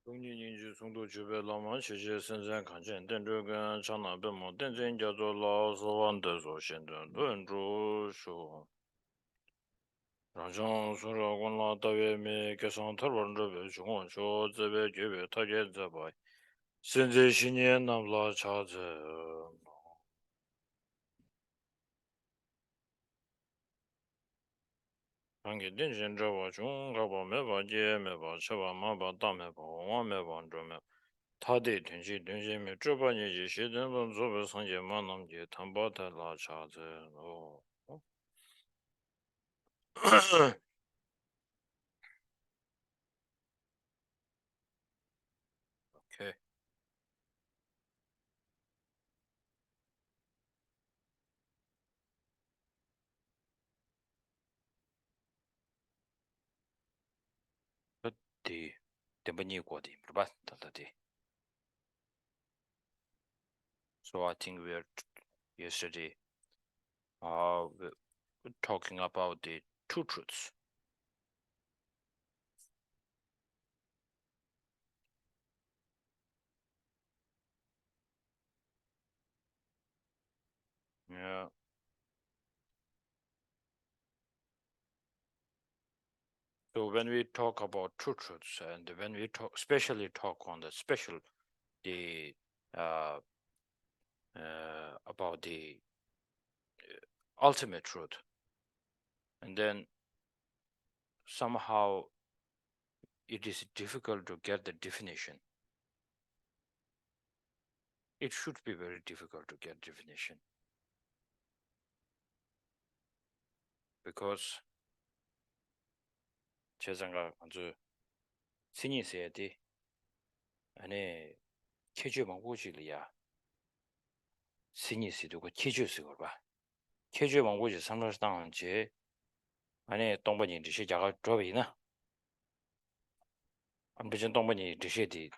东京凝聚重度具备老满学习深山看见，但这跟长南本末，但这叫做老死亡的所现的论著说。让将所有光拉大约没给上讨论这边情况说这边这边他也在吧，现在新年那么拉差子。俺给定性这我穷，搞不没把姐没把吃吧妈把大没把我没把这没，他的天气没这把年纪现在不做不上节嘛那么的谈不太拉差子哦。OK，的，这不你过的是吧？的。So I think we're yesterday we're talking about the two truths. Yeah. So when we talk about two truths, and when we especially talk on the uh, about the ultimate truth, and then somehow it is difficult to get the definition. It should be very difficult to get definition because 제 생각 아주 신이 있어야 돼. 안에 체주망고지리야. 신이 있어도 그 체주스걸 봐. 체주망고지 상로당 제 안에 동반이 지시자가 접이나. 아무튼 동반이 지시디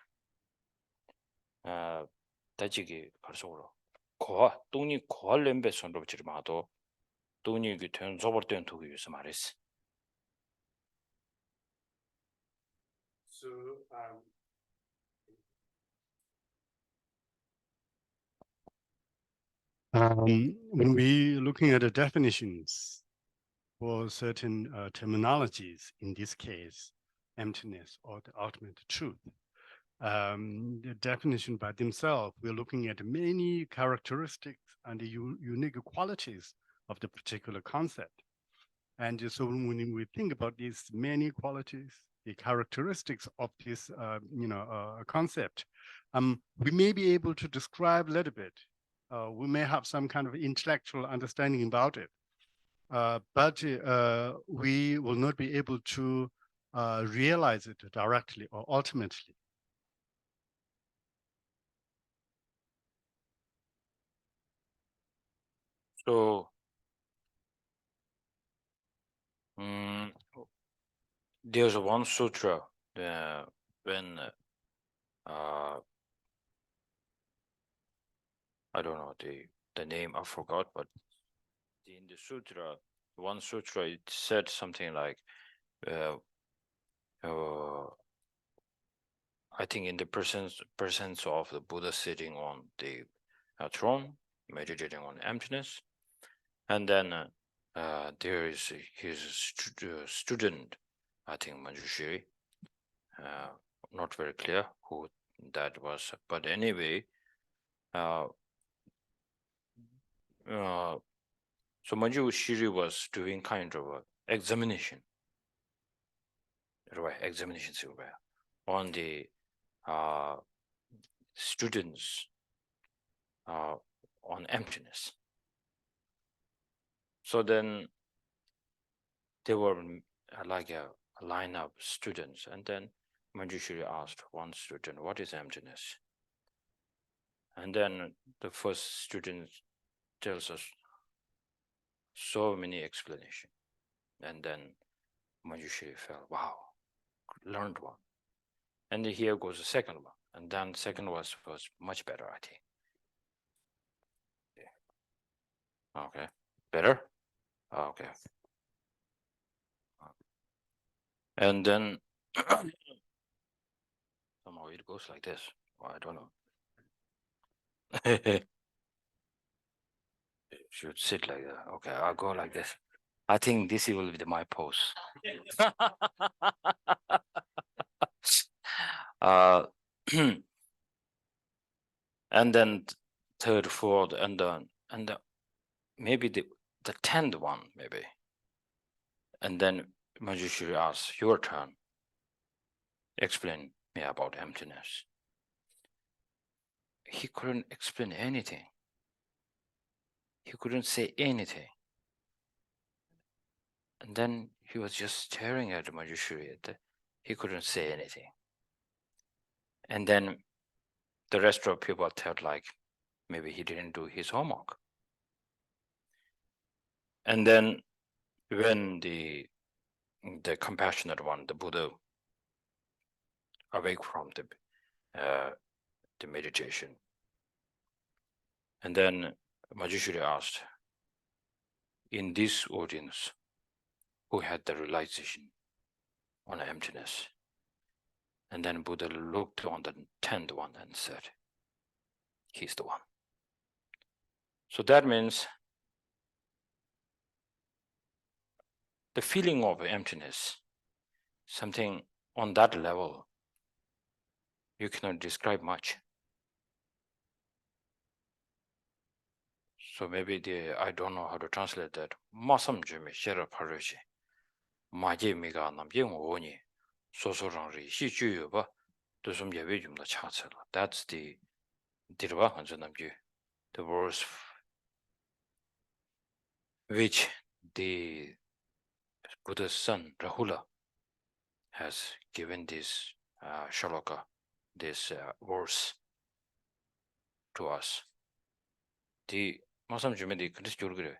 다지기 가서로. 거 동이 거할렘베 손으로 지르마도 동이 그 전서버된 도구 위해서 말했어. So, when we looking at the definitions for certain terminologies, in this case, emptiness or the ultimate truth, the definition by themselves, we're looking at many characteristics and the unique qualities of the particular concept. And so when we think about these many qualities, the characteristics of this, concept, we may be able to describe a little bit. We may have some kind of intellectual understanding about it, but we will not be able to realize it directly or ultimately. So there's one sutra when I don't know the name, I forgot, but in the sutra, one sutra, it said something like, I think in the presence of the Buddha sitting on the throne, meditating on emptiness, and then there is his student, I think Manjushri, not very clear who that was, but anyway, so Manjushri was doing kind of a examination, right? Examination on the students on emptiness. So then there were like a line of students, and then Manjushri asked one student, "What is emptiness?" And then the first student tells us so many explanations, and then Manjushri felt, "Wow, learned one." And here goes the second one, and then second was much better, I think. Okay, better. Okay, and then somehow or it goes like this. Well, I don't know. It should sit like that. Okay, I'll go like this. I think this will be my pose. And then third, fourth, and maybe the 10th one, maybe. And then Manjushri asks, your turn. Explain me about emptiness. He couldn't explain anything. He couldn't say anything. And then he was just staring at Manjushri. He couldn't say anything. And then the rest of people thought like maybe he didn't do his homework. And then when the compassionate one, the Buddha, awake from the meditation, and then Manjushri asked, in this audience, who had the realization on emptiness? And then Buddha looked on the 10th one and said, he's the one. So that means the feeling of emptiness, something on that level, you cannot describe much. So maybe I don't know how to translate that. Masam jumi shera parashi. Maje miga nam yeng oni. Soso rang ri shi juyo ba. Dusum yewe jumla chatsela. That's the dirwa hanzo nam yu. The verse which the Buddha's son Rahula has given this shaloka, this verse to us. The Masam jumi di kandis jurgire.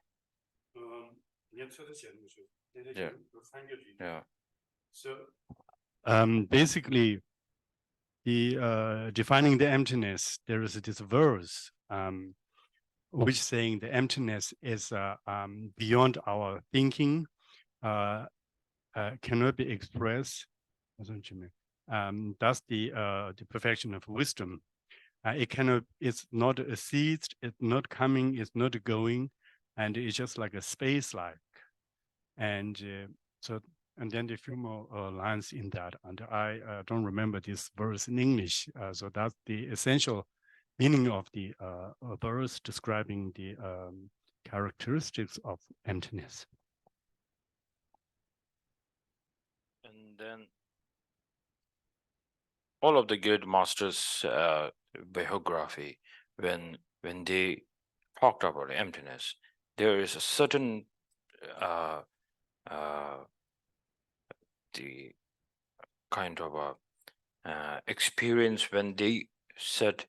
Yeah. So basically, the defining the emptiness, there is this verse which saying the emptiness is beyond our thinking, cannot be expressed. That's the perfection of wisdom. It cannot. It's not a seed. It's not coming. It's not going, and it's just like a space-like. And so, and then the few more lines in that. And I don't remember this verse in English. So that's the essential meaning of the verse describing the characteristics of emptiness. And then all of the good masters' biography, when they talked about emptiness, there is a certain the kind of experience when they said,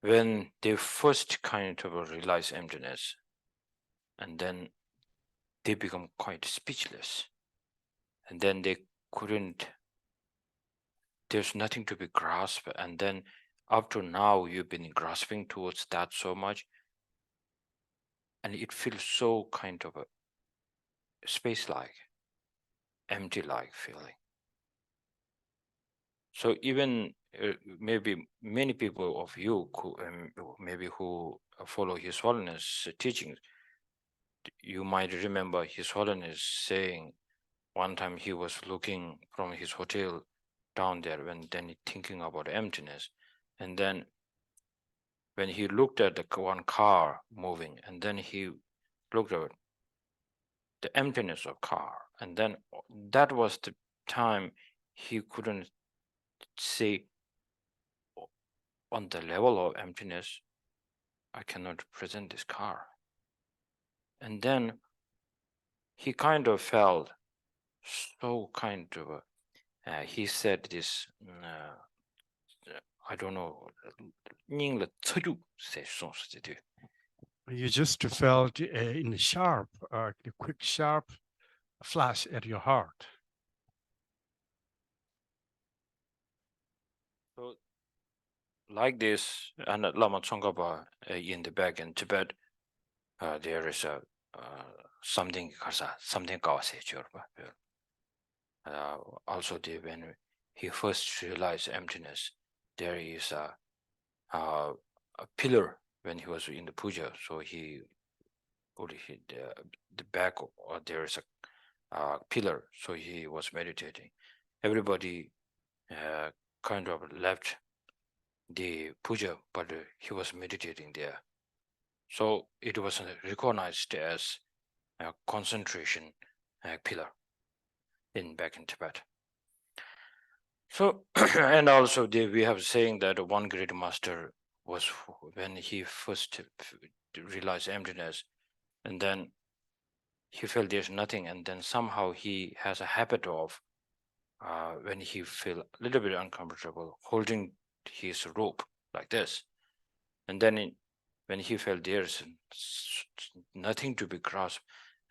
when they first kind of realize emptiness, and then they become quite speechless, and then they couldn't, there's nothing to be grasped, and then up to now you've been grasping towards that so much, and it feels so kind of a space-like, empty-like feeling. So even maybe many people of you maybe who follow His Holiness teachings, you might remember His Holiness saying one time he was looking from his hotel down there, when then thinking about emptiness, and then when he looked at the one car moving, and then he looked at the emptiness of car, and then that was the time he couldn't say, on the level of emptiness, I cannot present this car. And then he kind of felt so kind of he said this, I don't know, You just felt in a sharp, a quick sharp flash at your heart. So like this, and Lama Je Tsongkhapa in the back in Tibet, there is a something also when he first realized emptiness, there is a pillar when he was in the puja. So he put the back, or there is a pillar. So he was meditating. Everybody kind of left the puja, but he was meditating there. So it was recognized as a concentration pillar back in Tibet. So, and also we have saying that one great master was when he first realized emptiness, and then he felt there's nothing, and then somehow he has a habit of when he feel a little bit uncomfortable, holding his rope like this, and then when he felt there's nothing to be grasped,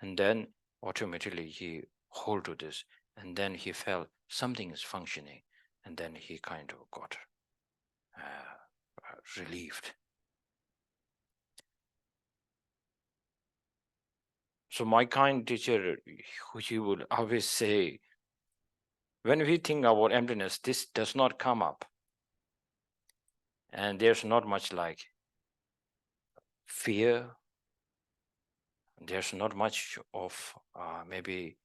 and then automatically he hold to this, and then he felt something is functioning, and then he kind of got relieved. So my kind teacher, he would always say, when we think about emptiness, this does not come up. And there's not much like fear. There's not much of maybe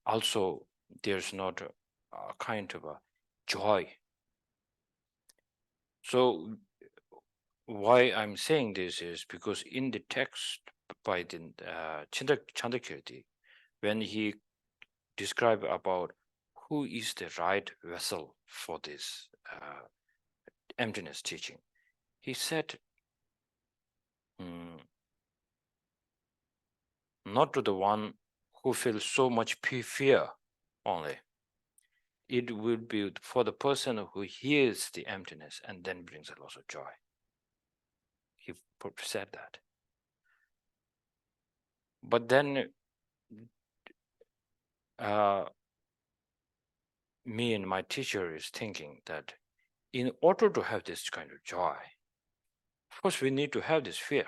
also there's not a kind of a joy. So why I'm saying this is because in the text by the Chandakirti, when he described about who is the right vessel for this emptiness teaching, he said, not to the one who feels so much fear only. It will be for the person who hears the emptiness and then brings a lot of joy. He said that. But then me and my teacher is thinking that in order to have this kind of joy, first we need to have this fear.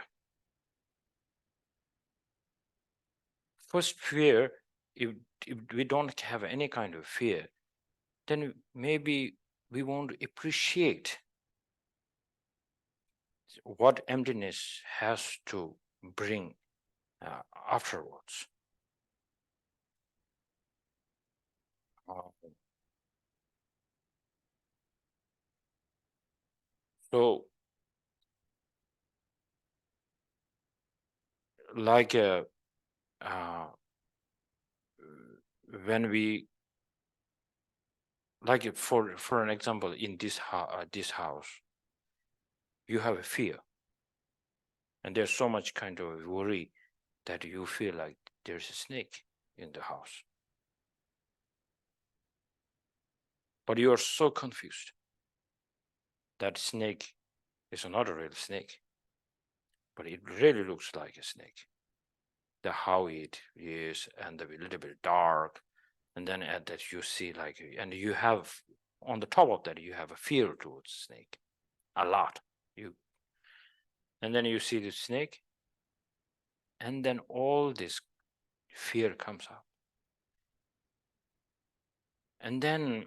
First fear, if we don't have any kind of fear, then maybe we won't appreciate what emptiness has to bring afterwards. So, like when we, like for an example, in this house, you have a fear, and there's so much kind of worry that you feel like there's a snake in the house, but you are so confused that snake is not a real snake, but it really looks like a snake. The how it is, and a little bit dark, and then at that you see like, and you have on the top of that you have a fear towards snake, a lot. And then you see the snake, and then all this fear comes up, and then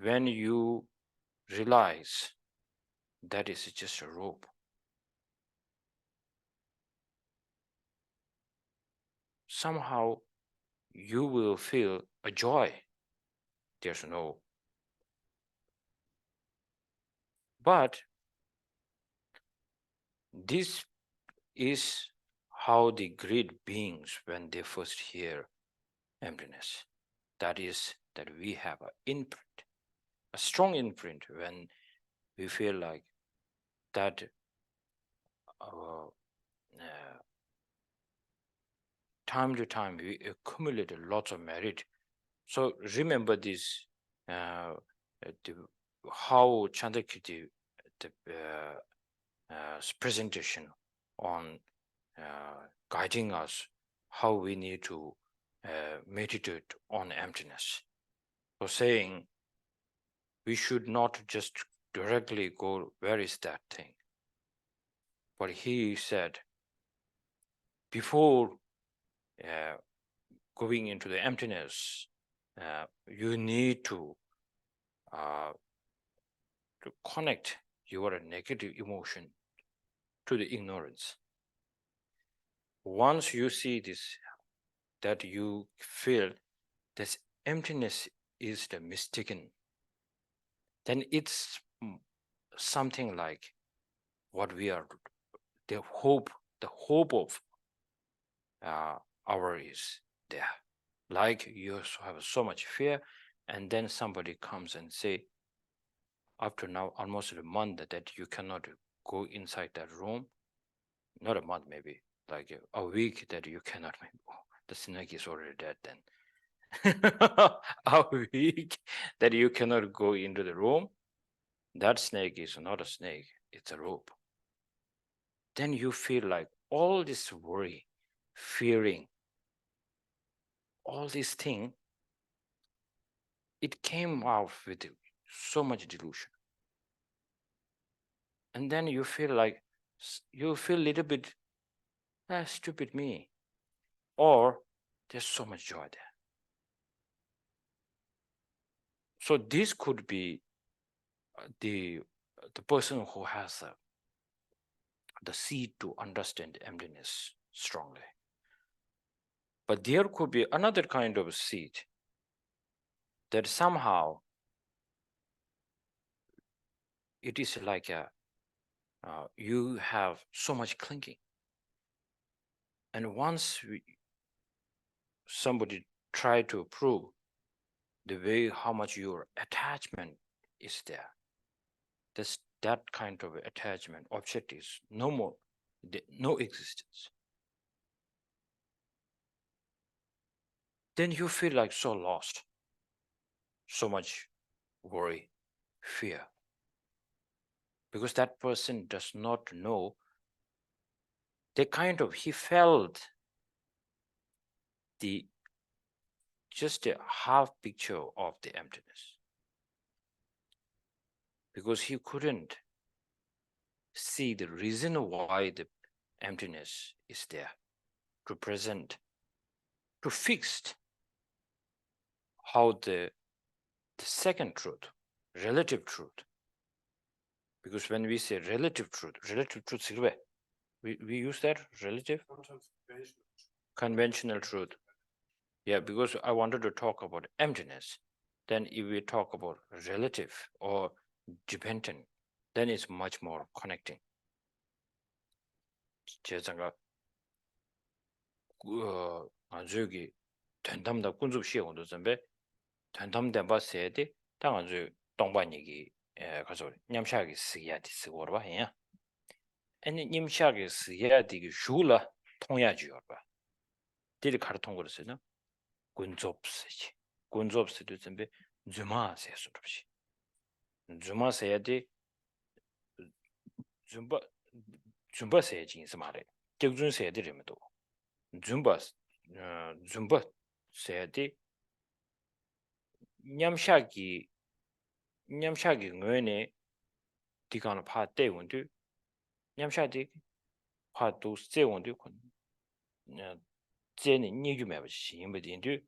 when you realize that is just a rope, somehow you will feel a joy. There's no, but this is how the great beings, when they first hear emptiness, that is that we have an imprint, a strong imprint, when we feel like that time to time we accumulate lots of merit. So remember this, how Chandakirti, the presentation on guiding us how we need to meditate on emptiness. So saying we should not just directly go, where is that thing? But he said, before going into the emptiness, you need to connect your negative emotion to the ignorance. Once you see this, that you feel this emptiness is the mistaken, then it's something like what we are, the hope of our is there. Like you have so much fear, and then somebody comes and say, after now almost a month that you cannot go inside that room, not a month, maybe like a week that you cannot, the snake is already dead then. A week that you cannot go into the room, that snake is not a snake, it's a rope. Then you feel like all this worry, fearing, all these things, it came out with so much delusion. And then you feel like, you feel a little bit, stupid me, or there's so much joy there. So this could be the person who has the seed to understand emptiness strongly. But there could be another kind of seed that somehow it is like you have so much clinging. And once somebody try to prove the way how much your attachment is there, that kind of attachment object is no more, no existence. Then you feel like so lost, so much worry, fear, because that person does not know the kind of, he felt just a half picture of the emptiness, because he couldn't see the reason why the emptiness is there, to present, to fix how the second truth, relative truth. Because when we say relative truth, we use that relative, conventional truth. Yeah, because I wanted to talk about emptiness. Then if we talk about relative or dependent, then it's much more connecting. 제가 저기 된담다 군습 시험도 전에 된담된 봤어야 돼. 당아주 동반 얘기 가서 냠샤기 쓰야지 쓰고 봐. 예. 아니 냠샤기 쓰야지 슈라 통야지요 봐. 딜 카르통 그랬어요. 군접스지. 군접스도 전에 주마세 소럽시. 주마세야 돼. 줌바 세야지 인스 말해. 격준 세야 되려면도 줌바 세야 돼. 냠샤기 ngöne 디가나 파 때운데 냠샤디 파도 세운데 군 제니 니주메 버시 임베딘데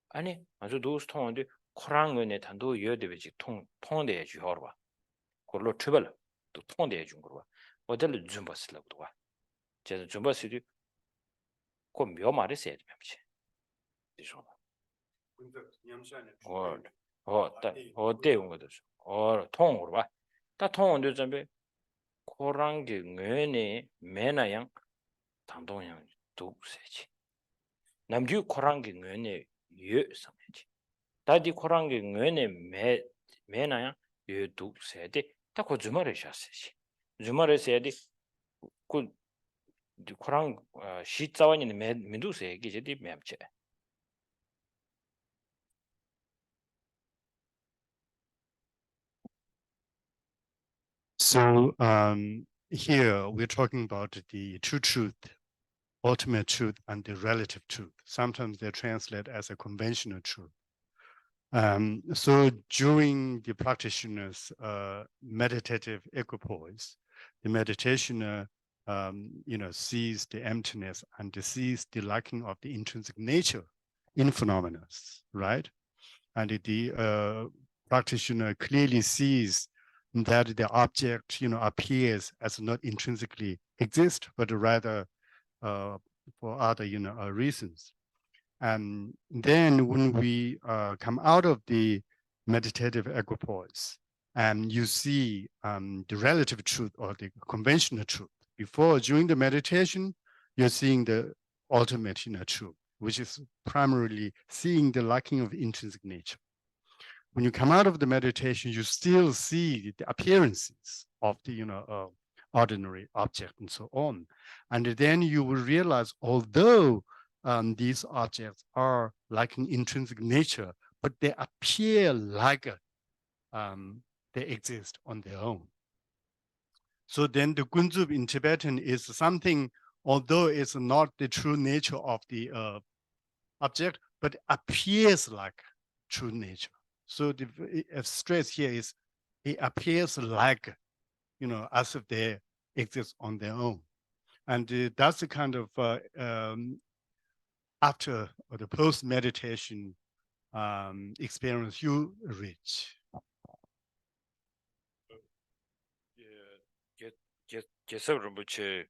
아니 아주 도스 통한데 코랑 ngöne 단도 여데베지 통대 주어로 봐 그걸로 트벌 또 통대 준 거로 봐 어딜 좀 봤을라고 봐 제가 좀 봤을 그 묘말에 세야 되지 이죠 통으로 봐. 다 통은데 전에 코랑게 뇌네 매나양 당동양 독세지. 남주 코랑게 뇌네 예 상해지. 다디 코랑게 뇌네 매나양 예 독세데 다 고주말에 샤세지. 주말에 세야디 그 코랑 시자원이 민두세 얘기지 맵체. So here we're talking about the true truth, ultimate truth, and the relative truth. Sometimes they're translated as a conventional truth. So during the practitioner's meditative equipoise, the meditationer sees the emptiness and sees the lacking of the intrinsic nature in phenomena, right? and the practitioner clearly sees that the object, appears as not intrinsically exist, but rather for other, reasons. And then when we come out of the meditative equipoise, and you see the relative truth or the conventional truth. During the meditation, you're seeing the ultimate truth, which is primarily seeing the lacking of intrinsic nature. When you come out of the meditation, you still see the appearances of the ordinary object and so on. And then you will realize, although these objects are lacking intrinsic nature, but they appear like they exist on their own. So then the Gunzub in Tibetan is something, although it's not the true nature of the object, but appears like true nature. So the stress here is it appears like, as if they exist on their own. And that's the kind of after or the post-meditation experience you reach. Ch.9 Rinpoche,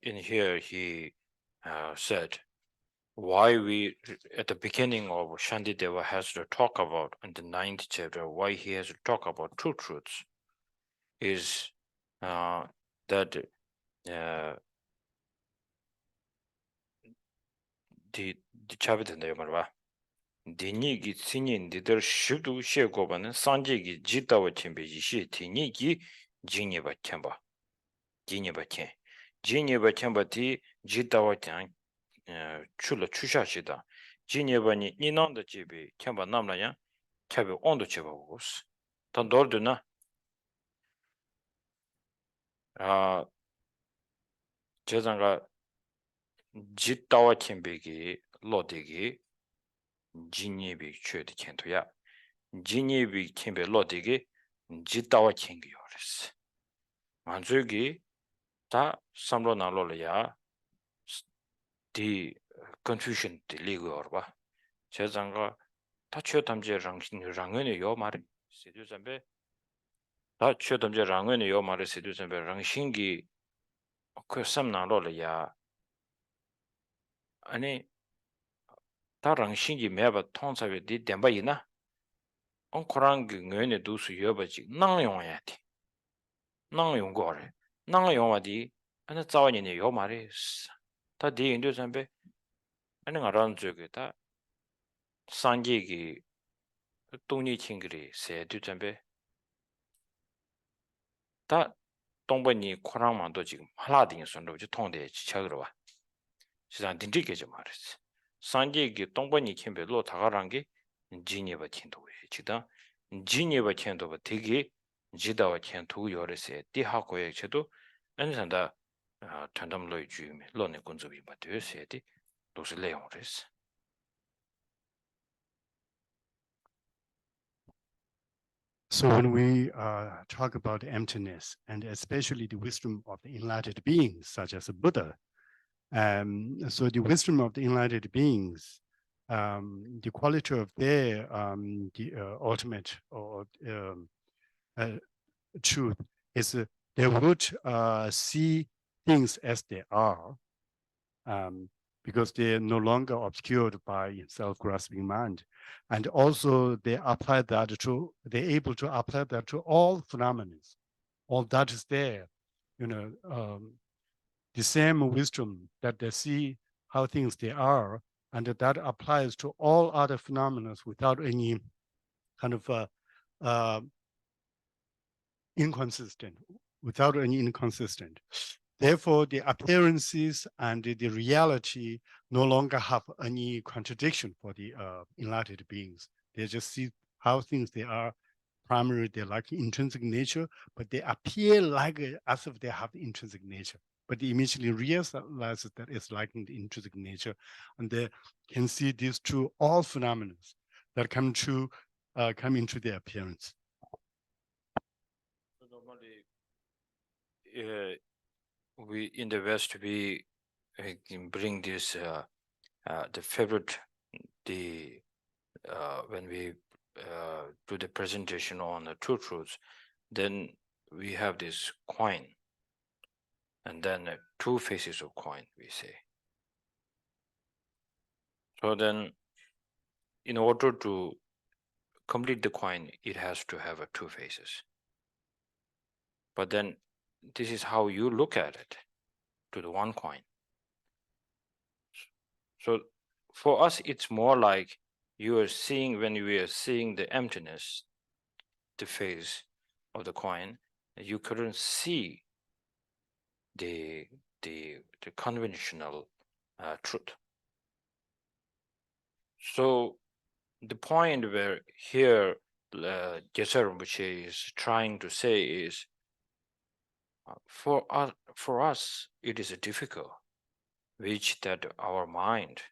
in here he said, why we at the beginning of Shantideva has to talk about in the 9th chapter, why he has to talk about two truths is that the chapter name Dini gi tsinin didar shibdu she gobanen sanje gi jitawa chenbe yishi tini gi jinyeba chenba. Jinyeba chen. Jinyeba chenba ti jitawa chan chula chusha shida. Jinyeba ni ninanda chebe chenba namla yang chabe ondo cheba wos. Tan dordu na jezanga jitawa chenbe gi lode gi jinyebi chöde kentoya. Jinyebi kenbe lodege jitawa kengi yores. Manzugi ta samlo na ya di confusion di ligu yorba. Chezanga ta chö tamje rangöne yo mare sedu zambe. Ta chö tamje rangöne yo mare sedu zambe rangshingi kö sam na ya. Ani ta rangshingi meba tongsawe di demba ina. On korangi ngöne dusu yoba jik nang yongayati. Nang yongore. Nang yongwadi ane zawanyine yo mare. Ta di indu zambe ane nga ranzuge ta sanjegi tongni chingiri se du zambe ta tongba ni korang mando jik haladingi sonro uji tongde chichagirwa. Shizan dindri geje mares. Sanjegi tongba ni kimbe lo tagarangi jinyeba kinto chida. Jinyeba kinto ba tegi jidawa kinto yore se di hakoye chedo ane sanda tandam loy juyume lo ne kunzubi ba deyo se di dosi leyon res. So when we talk about emptiness, and especially the wisdom of the enlightened beings, such as a Buddha, so the wisdom of the enlightened beings, the quality of their the ultimate or truth is they would see things as they are, because they're no longer obscured by self-grasping mind. And also they're able to apply that to all phenomena. All that is there, the same wisdom that they see how things they are, and that applies to all other phenomena without any kind of inconsistent. Therefore, the appearances and the reality no longer have any contradiction for the enlightened beings. They just see how things they are. Primarily, they lack intrinsic nature, but they appear like as if they have intrinsic nature. But they immediately realize that it's lacking the intrinsic nature, and they can see these two all phenomena that come into their appearance. Normally, we in the West we bring this the favorite when we do the presentation on the two truths, then we have this coin, and then two faces of coin, we say. So then, in order to complete the coin, it has to have two faces. But then, this is how you look at it, to the one coin. So for us, it's more like you are seeing, when we are seeing the emptiness, the face of the coin, you couldn't see the conventional truth. So the point where here Geshe Rinpoche is trying to say is, for us, it is difficult, which that our mind,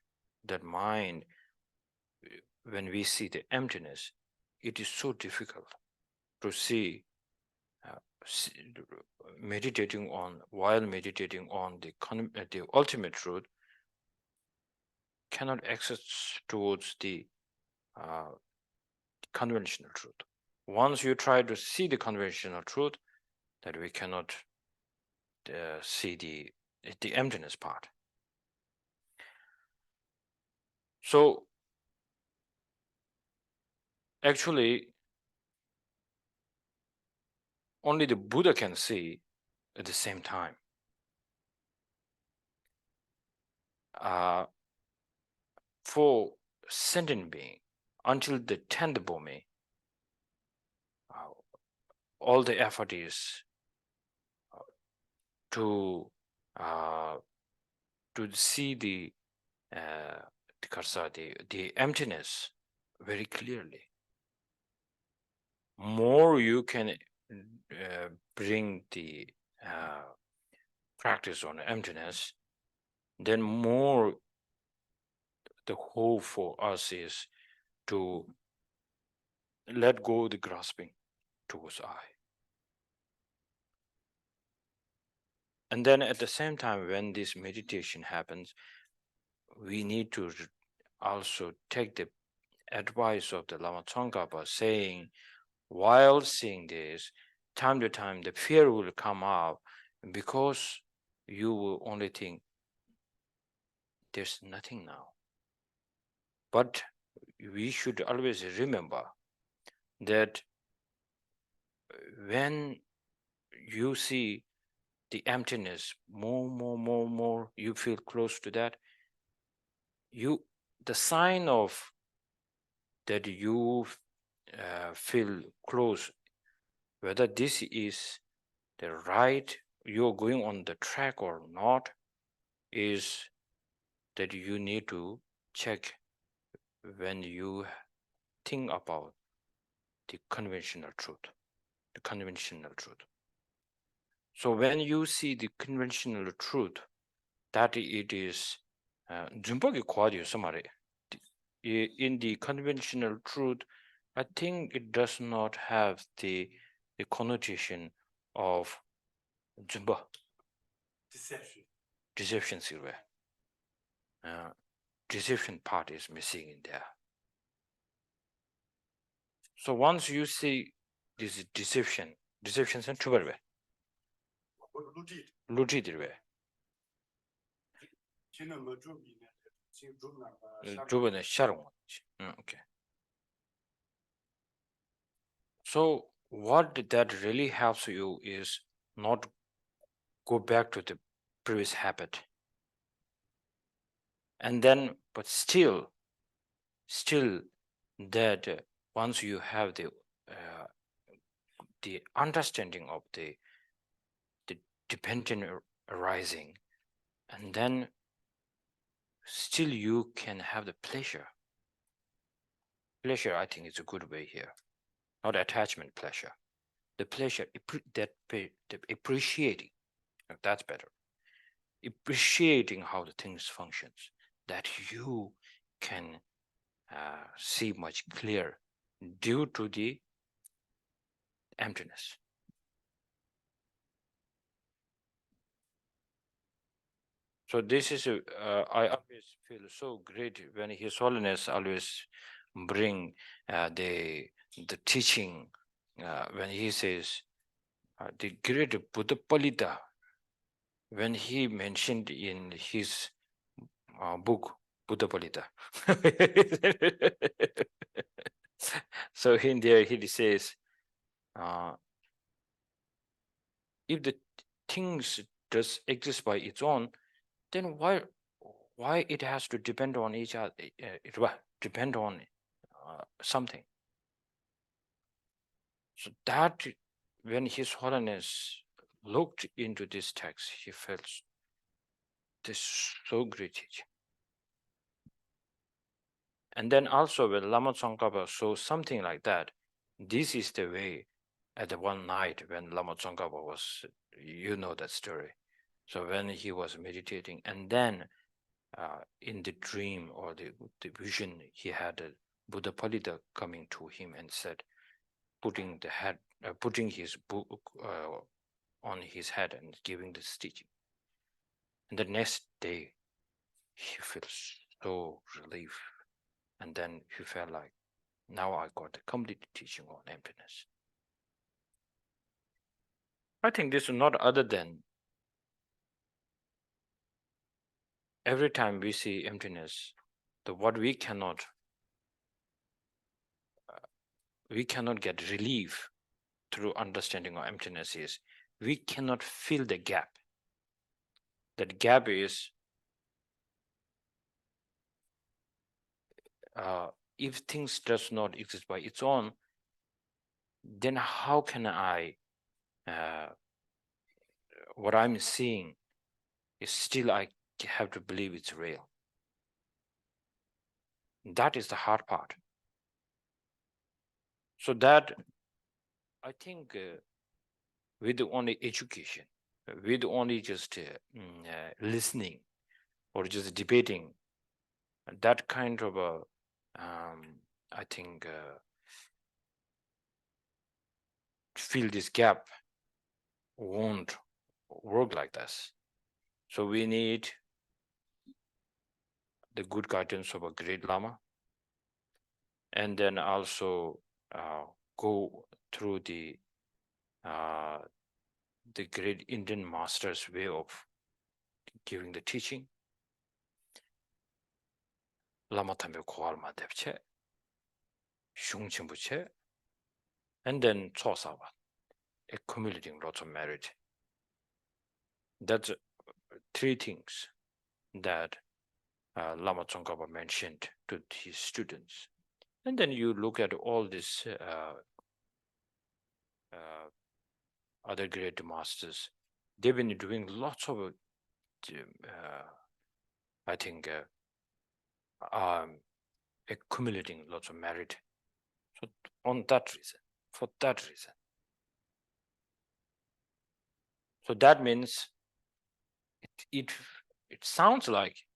when we see the emptiness, it is so difficult to see, while meditating on the ultimate truth, cannot access towards the conventional truth. Once you try to see the conventional truth, that we cannot see the emptiness part. So actually, only the Buddha can see at the same time. For sentient being, until the 10th Bhumi, all the effort is to see the emptiness very clearly. More you can bring the practice on emptiness, then more the hope for us is to let go the grasping towards I. And then at the same time, when this meditation happens, we need to also take the advice of the Lama Je Tsongkhapa, saying, while seeing this, time to time, the fear will come up, because you will only think, there's nothing now. But we should always remember that when you see the emptiness more, you feel close to that, the sign of that you feel close, whether this is the right, you're going on the track or not, is that you need to check when you think about the conventional truth. So when you see the conventional truth, that it is in the conventional truth, I think it does not have the connotation of Zumba. Deception silver. Deception part is missing in there. So once you see this deception and tuberbe. Lujidirbe. Okay. So what that really helps you is not go back to the previous habit. And then, but still that once you have the understanding of the dependent arising, and then still you can have the pleasure. Pleasure, I think, is a good way here. Not attachment pleasure. The pleasure, the appreciating, that's better. Appreciating how the things functions, that you can see much clearer due to the emptiness. So this is I always feel so great when His Holiness always bring the teaching when he says the great Buddha Palita, when he mentioned in his book Buddha Palita. So in there he says, if the things does exist by its own, then why it has to depend on each other? It will depend on something. So that when His Holiness looked into this text, he felt this so great teaching. And then also when Lama Tsongkhapa saw something like that, this is the way at the one night when Lama Tsongkhapa was, you know that story. So when he was meditating, and then in the dream or the vision, he had a Buddha Palita coming to him and said, putting his book on his head and giving this teaching. And the next day, he feels so relief. And then he felt like, now I got the complete teaching on emptiness. I think this is not other than every time we see emptiness, what we cannot get relief through understanding of emptiness is we cannot fill the gap. That gap is if things does not exist by its own, then how can I what I'm seeing is still I have to believe it's real. That is the hard part. So that I think with only education, with only just listening or just debating, that kind of a I think fill this gap won't work like this. So we need the good guidance of a great Lama, and then also go through the great Indian master's way of giving the teaching. Lama Tambe Koalma Depche, Shung Chimbuche, and then Tsosawa, accumulating lots of merit. That's three things that Lama Tsongkhapa mentioned to his students. And then you look at all these other great masters. They've been doing lots of, I think, accumulating lots of merit. So on that reason, for that reason. So that means it sounds like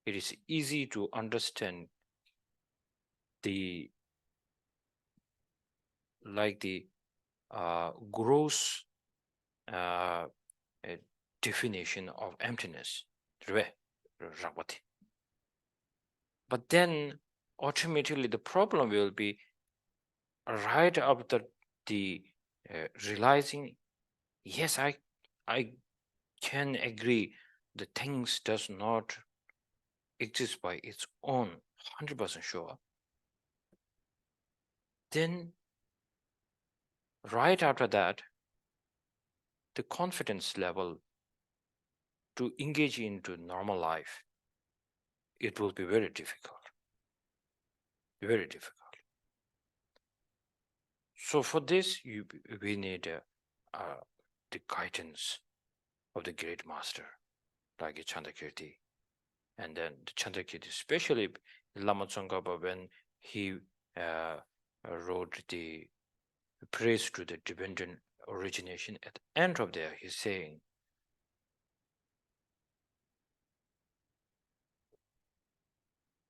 it is easy to understand the gross definition of emptiness. But then ultimately the problem will be right after the realizing, yes, I can agree the things does not exist by its own, 100% sure. Then right after that, the confidence level to engage into normal life, it will be very difficult. Very difficult. So for this, we need the guidance of the great master, like Chandakirti. And then the Chandakirti, especially Lama Tsongkhapa, when he wrote the praise to the dependent origination, at the end of there, he's saying,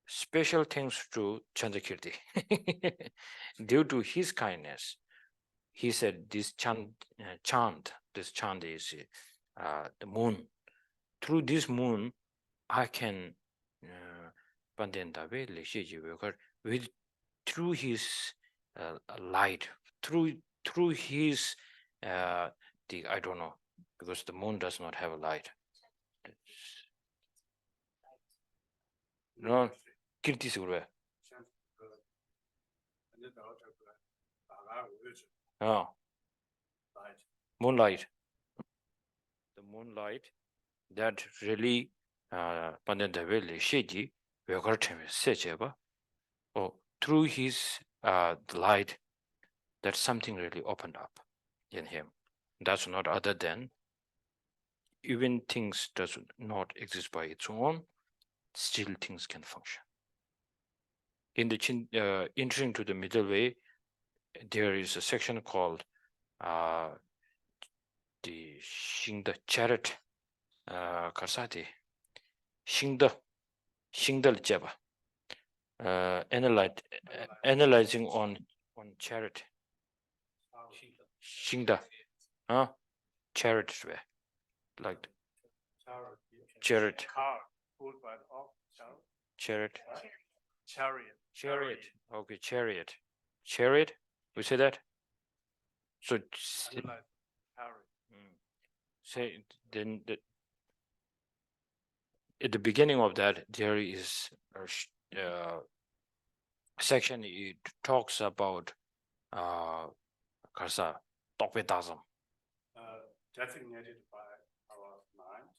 special thanks to Chandakirti. Due to his kindness, he said this chant is the moon. Through this moon, I can with through his light, through his I don't know, because the moon does not have a light. No, kirti sigurve. Oh, moonlight. The moonlight that really pandendaveli sheji vegarteme secheba. Oh, through his the light, that something really opened up in him. That's not other than even things does not exist by its own, still things can function. In the entering to the middle way, there is a section called the Shingda Charit Karsati Shingda Jeba analyzing on charity. Shingda charity like chariot. Okay, chariot. We say that. So say then at the beginning of that there is a section. It talks about Karsa Tokvedasm. Designated by our mind,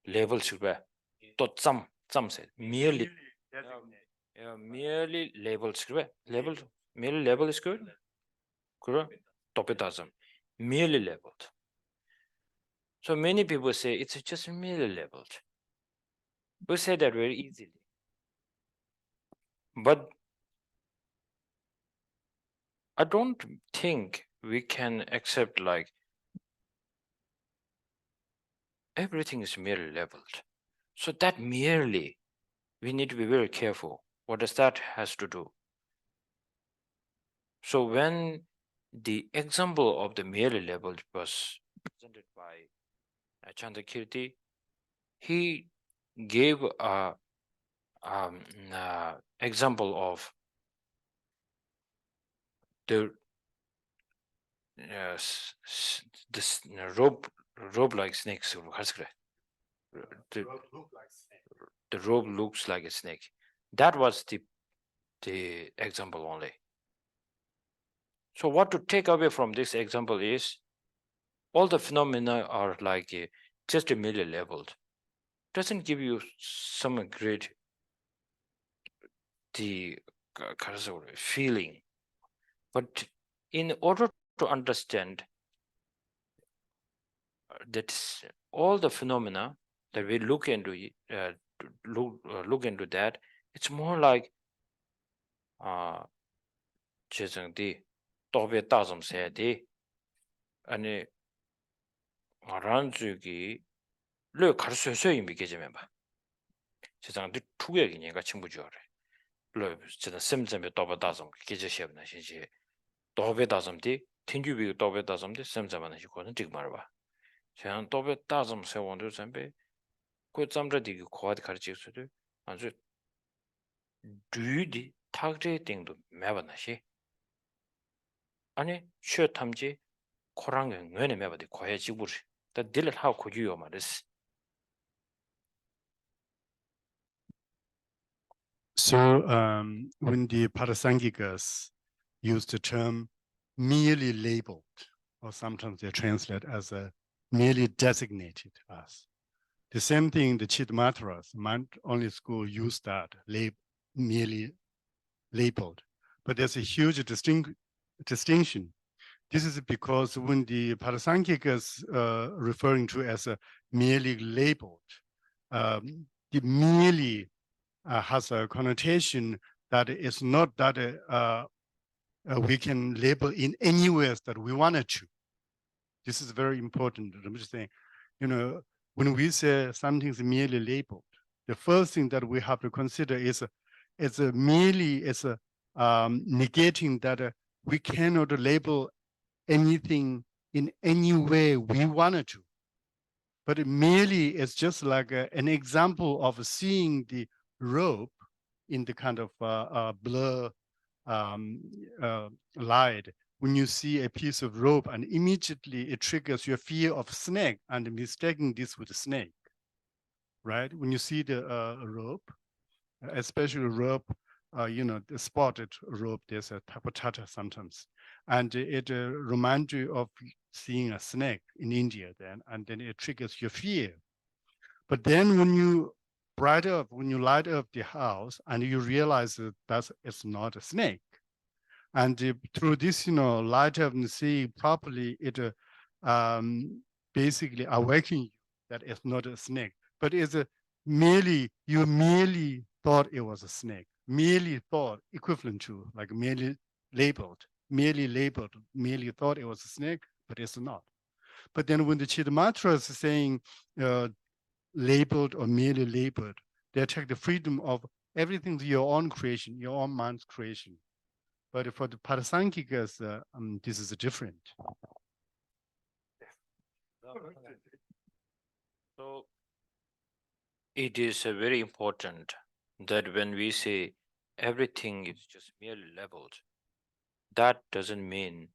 label should be some said merely merely labels merely label is good. Topidasm merely labeled. So many people say it's just merely labeled. We say that very easily, but I don't think we can accept like everything is merely labeled. So that merely, we need to be very careful. What does that has to do? So when the example of the merely labeled was presented by Chandrakirti, he gave a example of the this robe like snakes. The robe looks like a snake. That was the example only. So what to take away from this example is all the phenomena are like just merely labeled. Doesn't give you some great the feeling. But in order to understand that all the phenomena that we look into look into that, it's more like the tobe tazam say the and ranzugi le karso imbi 계제멤바 세상에 두 개기니까 친구죠. le 진짜 샘점에 tobe tazam 계제시험나 신지 tobe tazam디 튕주비 tobe tazam디 샘점하는 시고는 지금 말봐. 제가 tobe tazam 세원도 잠배 그 잠저디 고아디 가르치고서도 아주 뒤디 탁제 땡도 매번나시 아니 쉬어 탐지 코랑은 뇌에 매번디 고해 지부리 다 딜을 하고 고주요 말이스. So when the Parasangikas use the term merely labeled, or sometimes they translate as a merely designated as. The same thing, the Chittamatras, mind only school use that, merely labeled. But there's a huge distinction. This is because when the Parasangikas referring to as a merely labeled, the merely has a connotation that it's not that we can label in any ways that we wanted to. This is very important. I'm just saying, when we say something's merely labeled, the first thing that we have to consider is merely negating that we cannot label anything in any way we wanted to. But it merely is just like an example of seeing the rope in the kind of blur light, when you see a piece of rope and immediately it triggers your fear of snake and mistaking this with a snake, right? When you see the rope, especially rope, the spotted rope, there's a tapatata sometimes, and it reminds you of seeing a snake in India then, and then it triggers your fear. But then when you light up the house and you realize that it's not a snake, and through this, light up and see properly, it basically awaken you that it's not a snake, but it's you merely thought it was a snake, merely thought equivalent to like merely thought it was a snake, but it's not. But then when the Chitta is saying labeled or merely labeled, they take the freedom of everything to your own creation, your own mind's creation. But for the Parasankikas, this is different. So it is very important that when we say everything is just merely labeled, that doesn't mean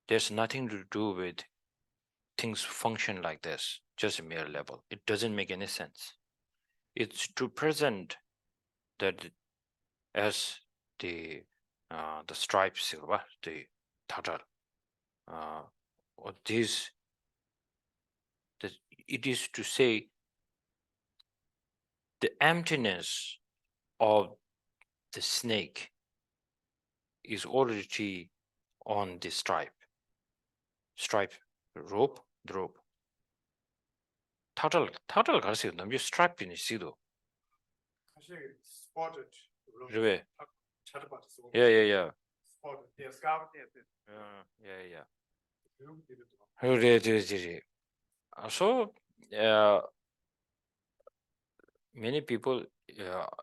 there's nothing to do with things function like this, just a mere level. It doesn't make any sense. It's to present that as the stripes, the tatar, or this, that it is to say the emptiness of the snake is already on the stripe rope, the rope. Tatar 가르치고 남자 stripe in sido. Spotted. Yeah. Yeah. So many people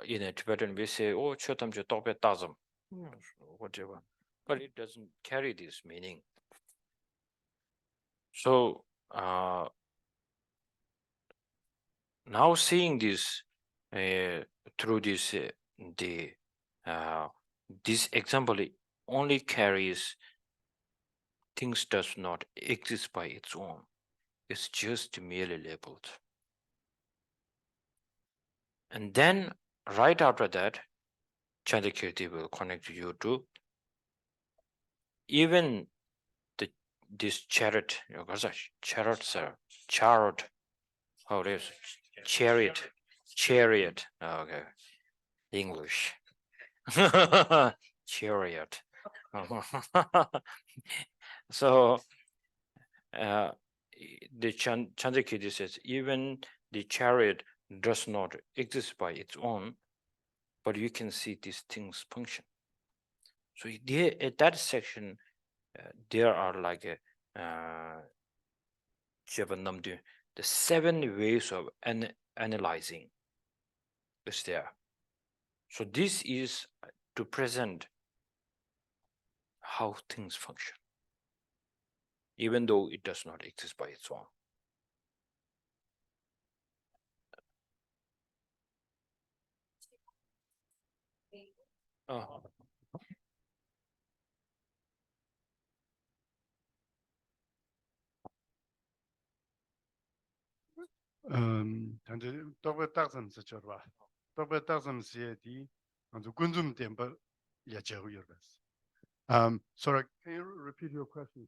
in a Tibetan we say, oh, chotam tope tazam, whatever, but it doesn't carry this meaning. So now seeing this through this this example only carries things does not exist by its own. It's just merely labeled. And then right after that, Chandrakirti will connect you to even this chariot, how it is, chariot, okay, English, chariot. So the Chandrakirti says, even the chariot does not exist by its own, but you can see these things function. So there, at that section, there are like the 7 ways of analyzing is there. So this is to present how things function, even though it does not exist by its own. 단지 더블 딱선 저봐. 더블 딱선 시에디 아주 군좀 템버 야자고 여러스. Sorry, can you repeat your question?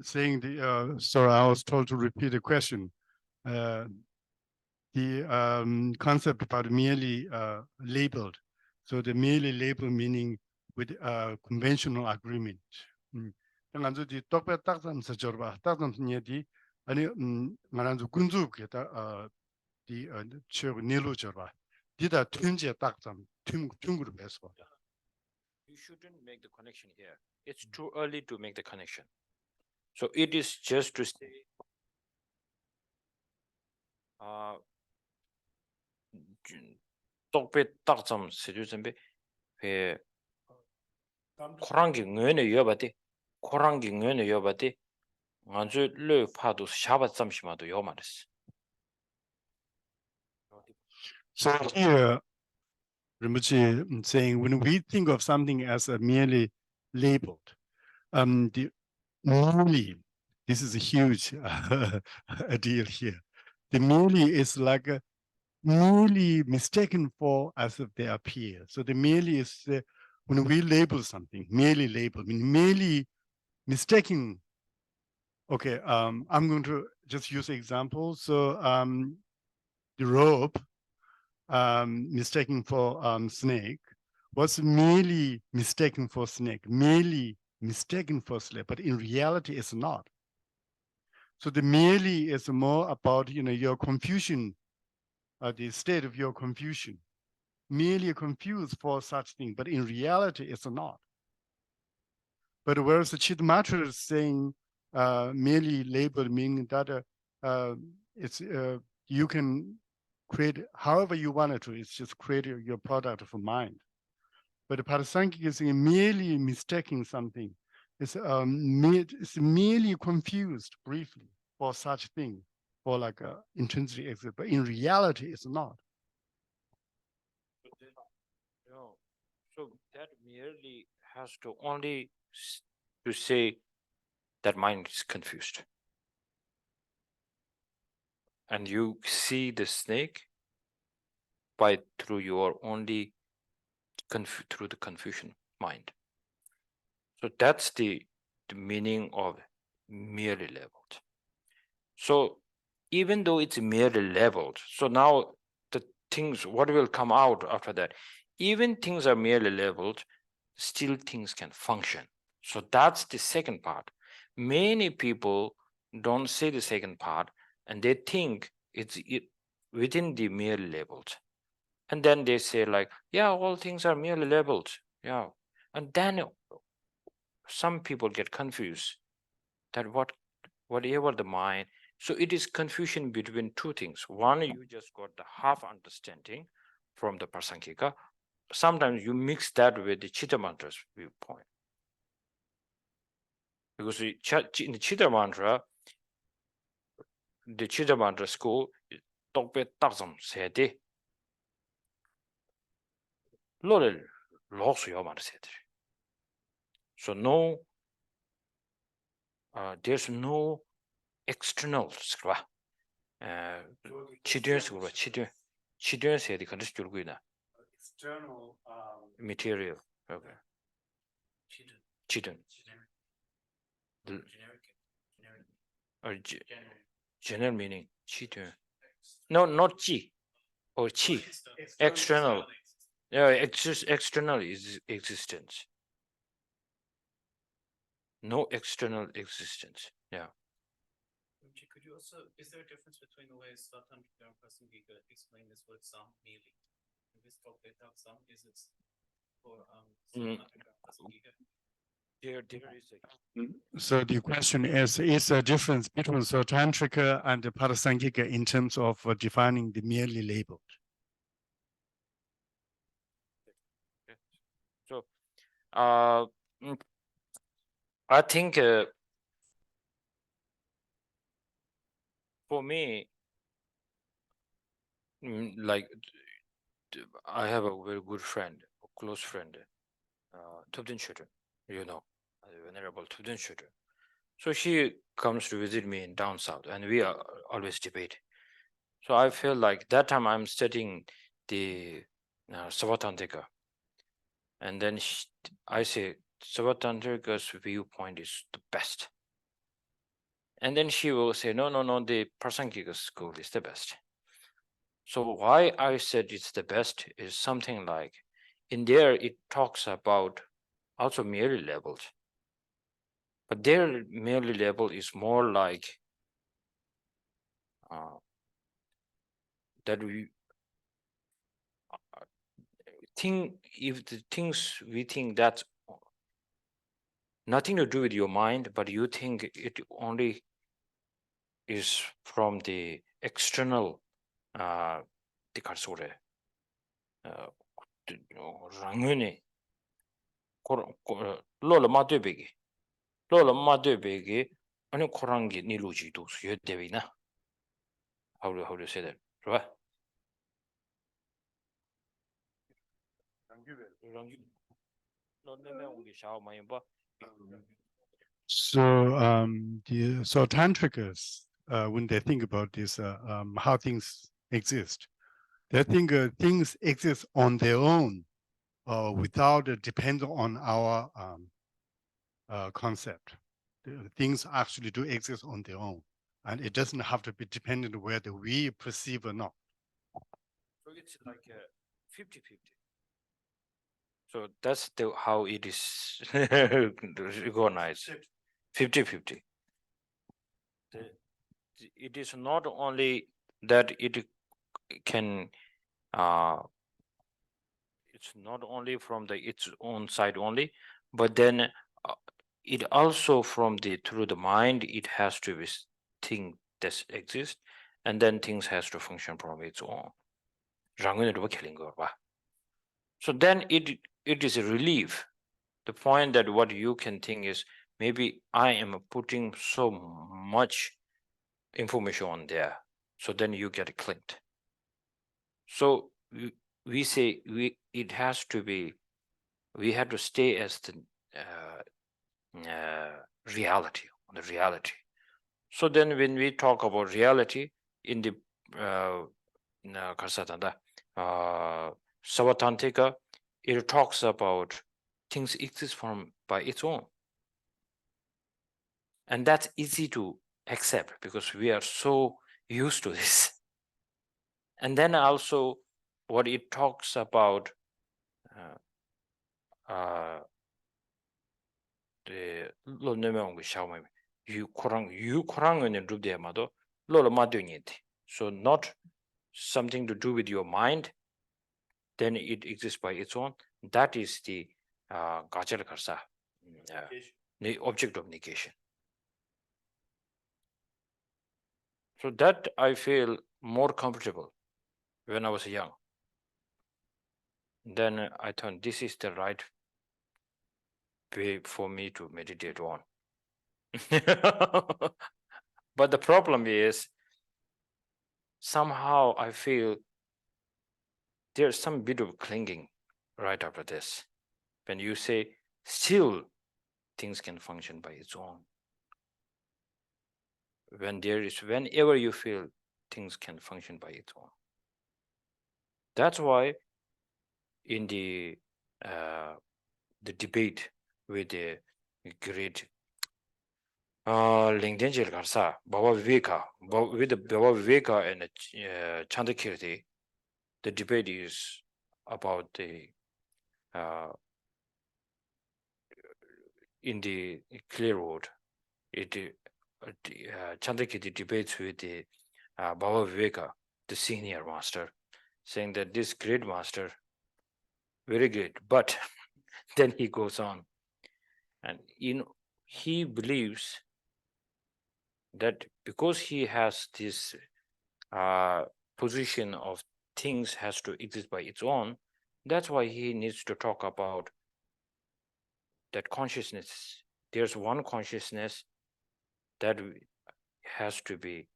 Saying the sorry, I was told to repeat the question. The concept about merely labeled. So the merely labeled meaning with conventional agreement. 당간주 디 똑배 딱삼 서저바 딱삼 녀디 아니 말한주 군주께다 디 최고 내로 저바 디다 튼제 딱삼 퉁구를 배서. You shouldn't make the connection here. It's too early to make the connection. So it is just to say 똑배 딱점 세주선배 코랑기 뇌네 여바데 코랑기 뇌네 여바데 아주 르 파도 샤바 잠시마도 요 말했어. So here, Rinpoche saying when we think of something as a merely labeled, the merely, this is a huge a deal here. The merely is like a merely mistaken for as if they appear. So the merely is when we label something, merely label, mean merely mistaking. Okay, I'm going to just use example. So the rope mistaken for snake was merely mistaken for snake, merely mistaken for snake, but in reality it's not. So the merely is more about your confusion, the state of your confusion. Merely confused for such thing, but in reality it's not. But whereas the Chittamatra is saying merely labeled, meaning that it's you can create however you wanted to. It's just create your product of mind. But the Parasankhya is saying merely mistaking something. It's merely confused briefly for such thing, for like a intrinsic exit. But in reality, it's not. No, so that merely has to only to say that mind is confused. And you see the snake by through your only through the confusion mind. So that's the meaning of merely labeled. So even though it's merely labeled, so now the things, what will come out after that? Even things are merely labeled, still things can function. So that's the second part. Many people don't say the second part, and they think it's within the merely labeled. And then they say like, yeah, all things are merely labeled. Yeah. And then some people get confused that whatever the mind. So it is confusion between two things. One, you just got the half understanding from the Prasankika. Sometimes you mix that with the Chitta Mantra's viewpoint. Because in the Chitta Mantra, the Chitta Mantra school, Tokpe Taksam Sede, Lore Losu Yomar Sede. So no, there's no external Chidun Sede Kandis External material. Okay. Chidun. Or general meaning. Chidun. No, not chi or chi. External. Yeah, external is existence. No external existence. Yeah. Could you also, is there a difference between the way Svatantrika and Prasangika explain this word sam merely? In this talk, they talk sam, is it for Svatantrika and Prasangika? There is a. So the question is there a difference between Tantrika and the Parasankika in terms of defining the merely labeled? So, I think for me, like I have a very good friend, a close friend, Tubden Shooter, Venerable Tubden Shooter. So she comes to visit me in down south, and we are always debate. So I feel like that time I'm studying the Savatantrika, and then I say Savatantrika's viewpoint is the best. And then she will say, no, the Prasankika school is the best. So why I said it's the best is something like, in there it talks about also merely labeled. But their merely label is more like that we think, if the things we think that's nothing to do with your mind, but you think it only is from the external Lola Matubigi. Lola Matubigi, and Korangi Niluji dos, you devina. How do you say that? Right? So tantricus, when they think about this, how things exist, they think things exist on their own, without depend on our concept. Things actually do exist on their own, and it doesn't have to be dependent whether we perceive or not. So it's like 50-50. So that's how it is recognized. 50-50. It is not only that it can it's not only from its own side only, but then it also from through the mind, it has to be thing that exists, and then things has to function from its own. So then it is a relief. The point that what you can think is, maybe I am putting so much information on there, so then you get clicked. So we say it has to be, we have to stay as the reality, on the reality. So then when we talk about reality in the Savatantika, it talks about things exist by its own. And that's easy to accept because we are so used to this. And then also what it talks about the so not something to do with your mind, then it exists by its own. That is the the object of negation. So that I feel more comfortable when I was young. Then I thought this is the right way for me to meditate on. But the problem is, somehow I feel there's some bit of clinging right after this. When you say, still things can function by its own. Whenever you feel things can function by its own. That's why in the debate with the great Lingdenjil Karsa, Baba Viveka, with the Baba Viveka and Chandakirti, the debate is about the in the clear road. Chandakirti debates with the Baba Viveka, the senior master, saying that this great master, very great, but then he goes on, and he believes that because he has this position of things has to exist by its own, that's why he needs to talk about that consciousness. There's one consciousness that has to be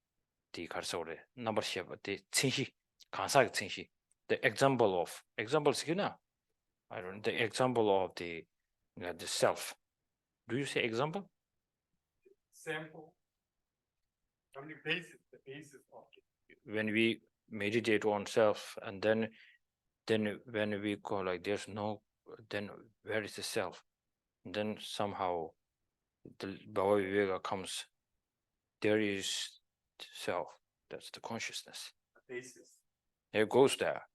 the karsore number seven, the tsinshi, kansa tsinshi, the example of I don't the example of the self. Do you say example? Sample. The basis of it. When we meditate on self, and then when we go like there's no, then where is the self? And then somehow the Baba Viveka comes, there is self, that's the consciousness. The basis. It goes there.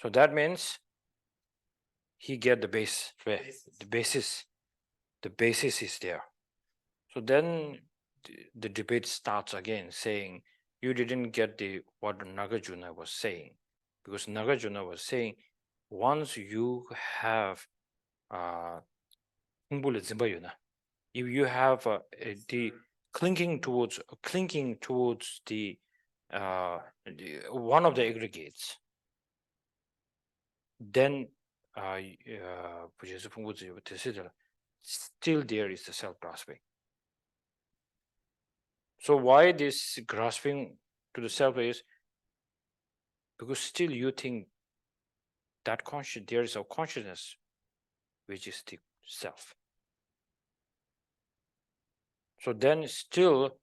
So that means he get the base, the basis is there. So then the debate starts again, saying you didn't get what Nagarjuna was saying, because Nagarjuna was saying once you have if you have the clinging towards the one of the aggregates, then still there is the self-grasping. So why this grasping to the self is because still you think that there is a consciousness which is the self. So then still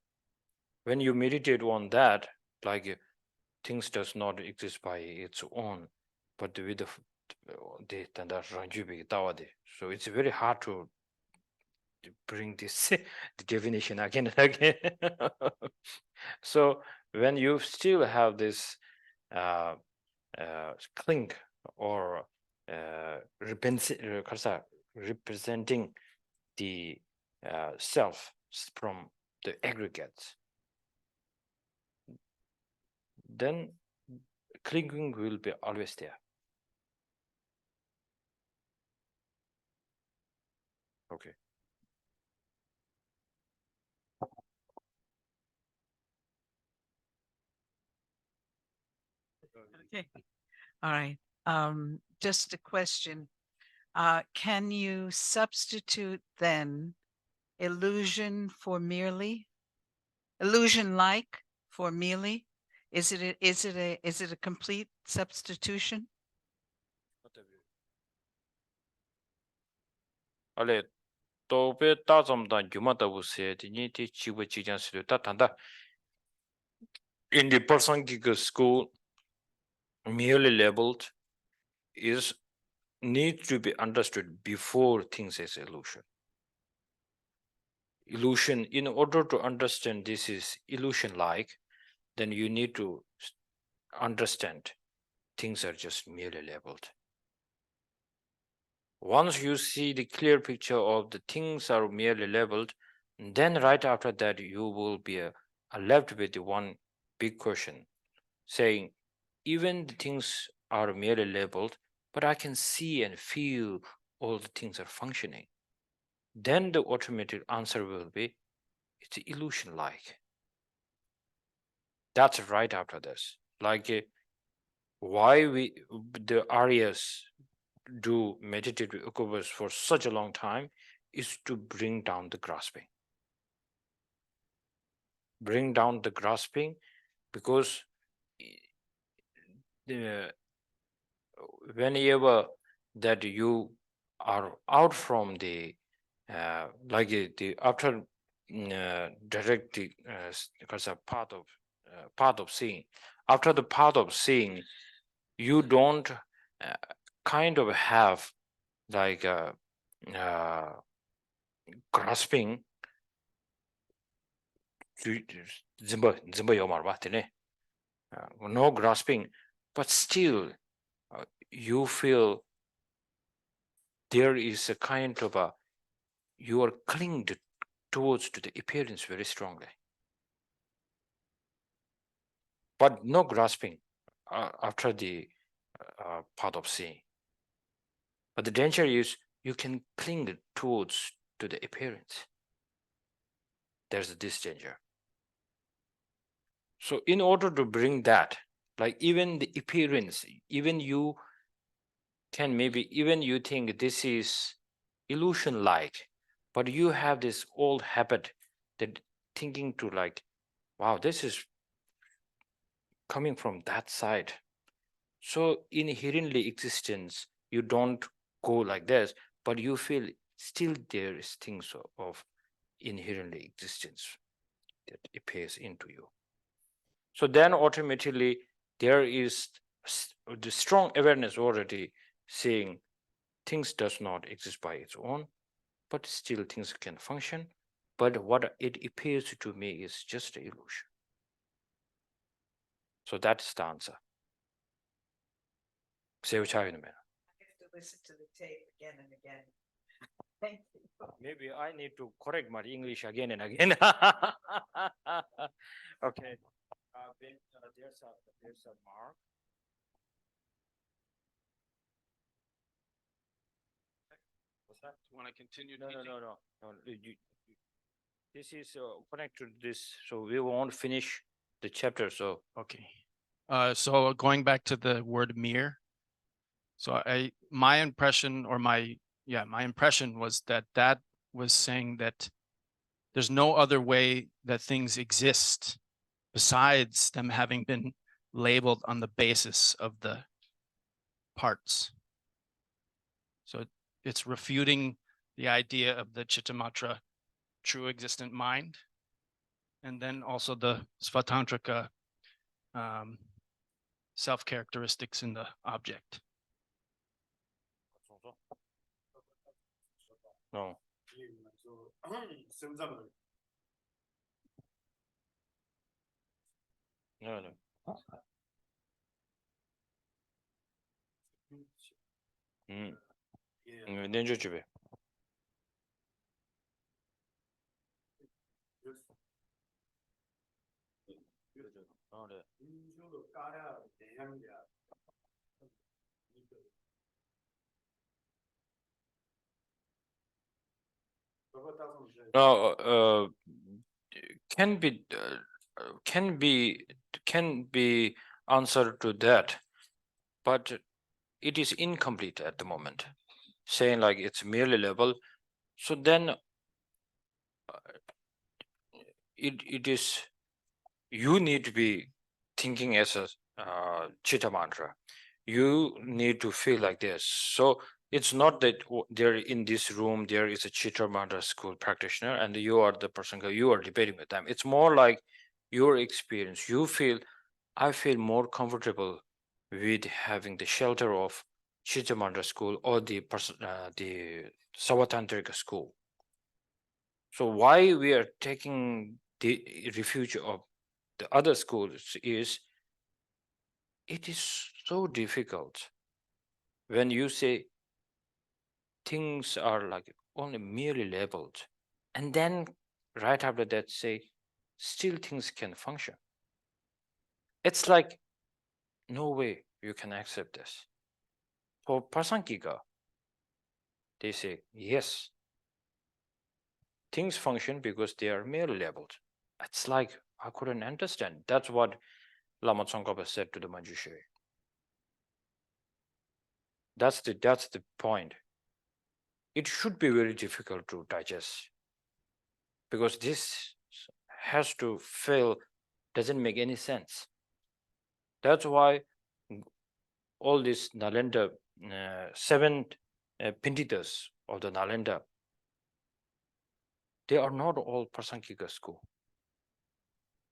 when you meditate on that, like things does not exist by its own, but with the so it's very hard to bring this the definition again and again. So when you still have this cling or representing the self from the aggregates, then clinging will be always there. Okay. Okay. All right. Just a question. Can you substitute then illusion for merely? Illusion-like for merely? Is it a complete substitution? Ale tobe tazamdan yumatabu se ti chibu chijan silu tanda in the Prasangika school merely labeled is needs to be understood before things is illusion. Illusion, in order to understand this is illusion-like, then you need to understand things are just merely labeled. Once you see the clear picture of the things are merely labeled, then right after that you will be left with the one big question, saying, even the things are merely labeled, but I can see and feel all the things are functioning. Then the automatic answer will be, it's illusion-like. That's right after this. Like why the Aryas do meditative occupants for such a long time is to bring down the grasping. Bring down the grasping because whenever that you are out from the the after direct the because a path of seeing, after the path of seeing, you don't kind of have like grasping no grasping, but still you feel there is a kind of you are clinging towards to the appearance very strongly, but no grasping after the path of seeing. But the danger is you can cling towards to the appearance. There's this danger. So in order to bring that, like even the appearance, even you can maybe even you think this is illusion-like, but you have this old habit that thinking to like, wow, this is coming from that side. So inherently existence, you don't go like this, but you feel still there is things of inherently existence that appears into you. So then automatically there is the strong awareness already saying things does not exist by its own, but still things can function. But what it appears to me is just an illusion. So that's the answer. Say what I have to listen to the tape again and again. Thank you. Maybe I need to correct my English again and again. Okay. There's a mark. What's that? Want to continue? No. This is connected to this, so we won't finish the chapter. So Okay. So going back to the word mere, So my impression was that was saying that there's no other way that things exist besides them having been labeled on the basis of the parts. So it's refuting the idea of the Chittamatra true existent mind, and then also the Svatantrika self-characteristics in the object. No. No, no. Nenjo chube. No, can be answer to that, but it is incomplete at the moment. Saying like it's merely level, so then it is, you need to be thinking as a chitta mantra. You need to feel like this. So it's not that there in this room there is a chitta mantra school practitioner and you are the person you are debating with them. It's more like your experience. You feel, I feel more comfortable with having the shelter of chitta mantra school or the Savatantrika school. So why we are taking the refuge of the other schools is, it is so difficult when you say things are like only merely labeled, and then right after that say still things can function. It's like no way you can accept this. For Prasankika, they say yes, things function because they are merely labeled. It's like I couldn't understand. That's what Lama Je Tsongkhapa said to the Manjushri. That's the point. It should be very difficult to digest because this has to feel, doesn't make any sense. That's why all these Nalanda, 7 Pinditas of the Nalanda, they are not all Prasankika school.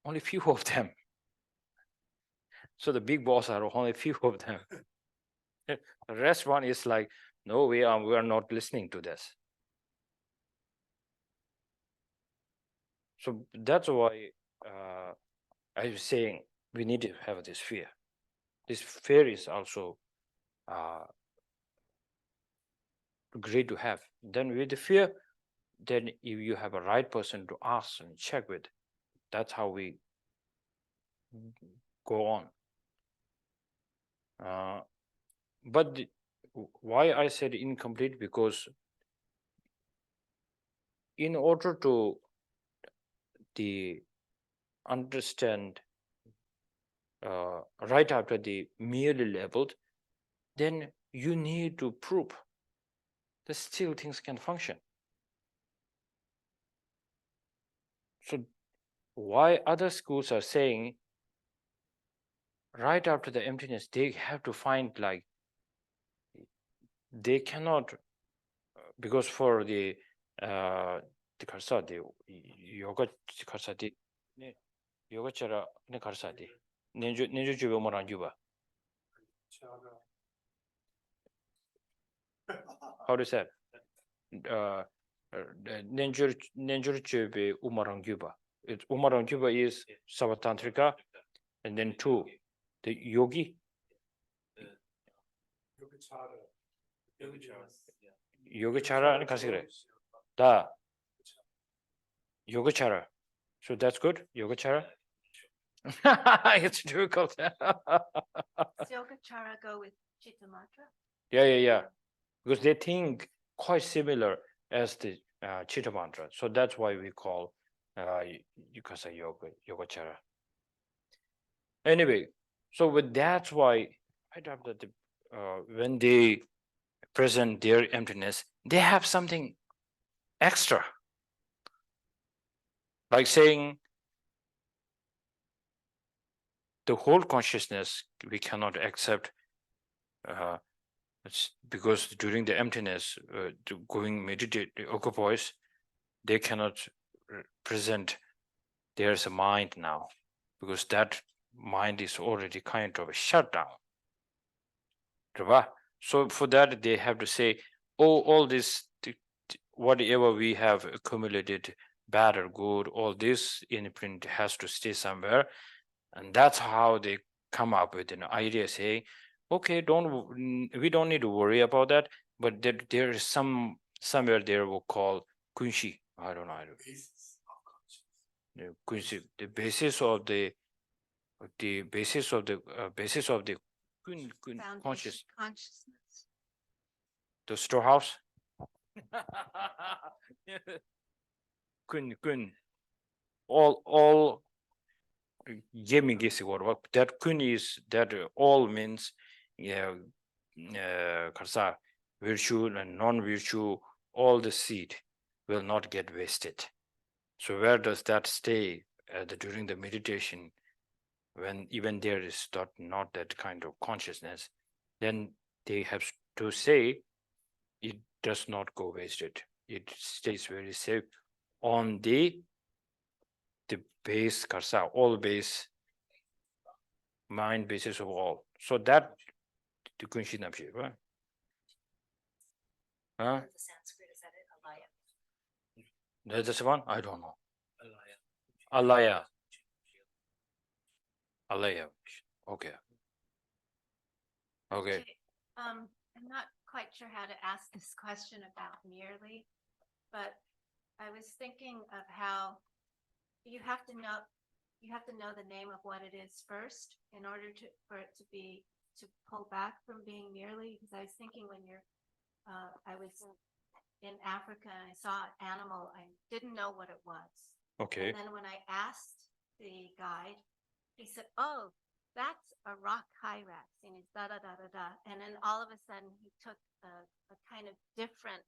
Only few of them. So the big boss are only few of them. The rest one is like, no, we are not listening to this. So that's why I was saying we need to have this fear. This fear is also great to have. Then with the fear, then if you have a right person to ask and check with, that's how we go on. But why I said incomplete, because in order to understand right after the merely labeled, then you need to prove that still things can function. So why other schools are saying right after the emptiness, they have to find like, they cannot, because for the karsa, the yoga karsa, the yoga chara ne karsa, the nenjo juve moran juba. How to say? Nenjo juve umarang juba. Umarang juba is Savatantrika, and then 2, the yogi. Yogacara and Kasigre. Da. Yogacara. So that's good. Yogacara. It's difficult. Does Yogacara go with Chittamatra? Yeah. Because they think quite similar as the Chitta mantra. So that's why we call Yukasa Yogacara. Anyway, so with that's why right after the when they present their emptiness, they have something extra. Like saying the whole consciousness we cannot accept it's because during the emptiness, going meditate occupies, they cannot present there's a mind now, because that mind is already kind of shut down. So for that, they have to say, oh, all this, whatever we have accumulated, bad or good, all this imprint has to stay somewhere. And that's how they come up with an idea saying, okay, we don't need to worry about that, but there is somewhere there we'll call kunshi. I don't know. Kunshi, the basis of the kun consciousness. The storehouse. kun all that kun is that all means virtue and non-virtue, all the seed will not get wasted. So where does that stay during the meditation, when even there is not that kind of consciousness? Then they have to say it does not go wasted. It stays very safe on the base karsa, all base, mind basis of all. So that the kunshi namshi, right? Huh? The Sanskrit, is that it? Alaya. That's the one? I don't know. Alaya. Okay. Okay. I'm not quite sure how to ask this question about merely, but I was thinking of how you have to know the name of what it is first in order for it to pull back from being merely. Because I was thinking when I was in Africa and I saw an animal, I didn't know what it was. Okay. And then when I asked the guide, he said, "Oh, that's a rock hyrax," and he's da da da da da. And then all of a sudden, he took a kind of different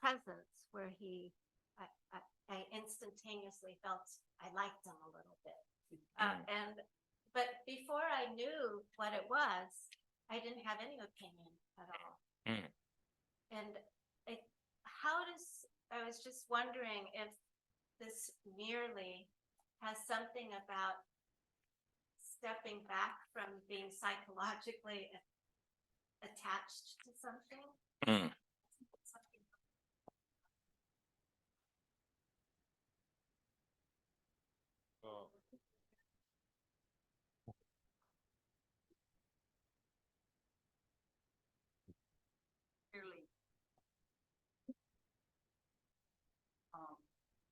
presence where I instantaneously felt I liked him a little bit. But before I knew what it was, I didn't have any opinion at all. And I was just wondering if this merely has something about stepping back from being psychologically attached to something. Clearly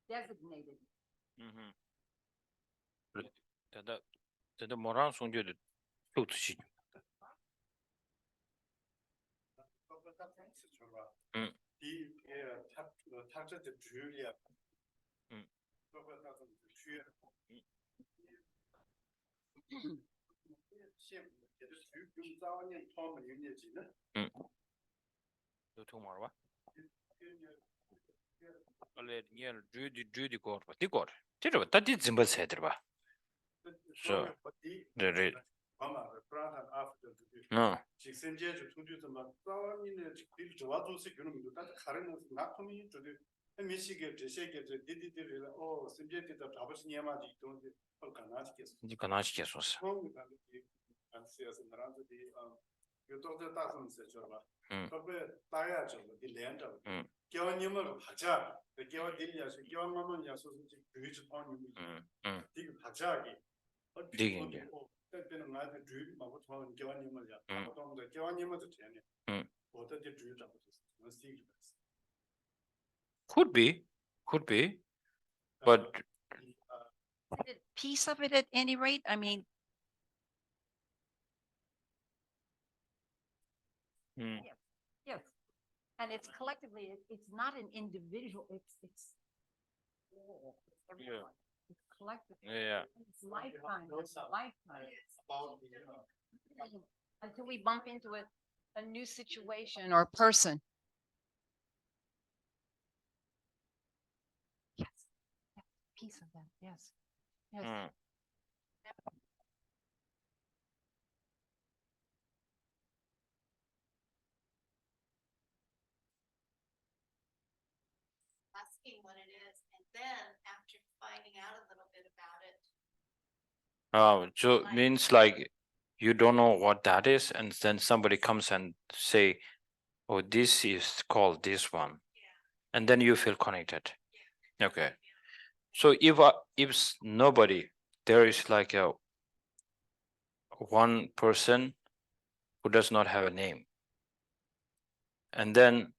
designated. The moral sonju tutsi. So no. Could be, but Piece of it at any rate. I mean, yes. And it's collectively, it's not an individual, it's everyone. It's collective. yeah. It's lifetime. It's lifetime. until we bump into a new situation or person. Yes, yes, piece of that, yes, yes. Mm. Asking what it is, and then after finding out a little bit about it, So means like you don't know what that is, and then somebody comes and say, "Oh, this is called this one," and then you feel connected. Okay. So if nobody, there is like a one person who does not have a name, and then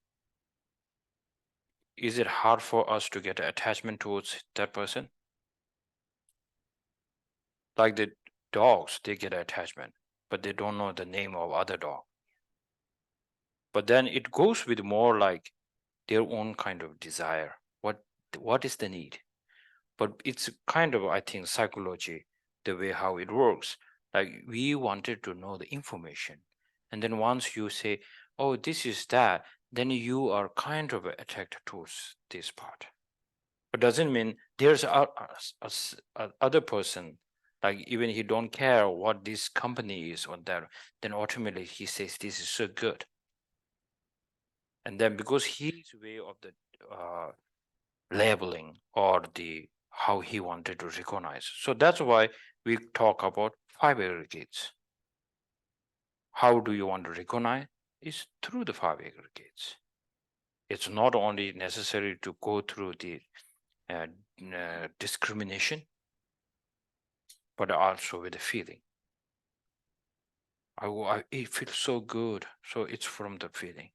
is it hard for us to get attachment towards that person? Like the dogs, they get attachment, but they don't know the name of other dog. But then it goes with more like their own kind of desire. What is the need? But it's kind of, I think, psychology, the way how it works. Like we wanted to know the information, and then once you say, "Oh, this is that," then you are kind of attracted towards this part. But doesn't mean there's a other person, like even he don't care what this company is or that, then ultimately he says this is so good. And then because his way of the labeling or the how he wanted to recognize. So that's why we talk about 5 aggregates. How do you want to recognize? Is through the 5 aggregates. It's not only necessary to go through the discrimination, but also with the feeling. It feels so good, so it's from the feeling.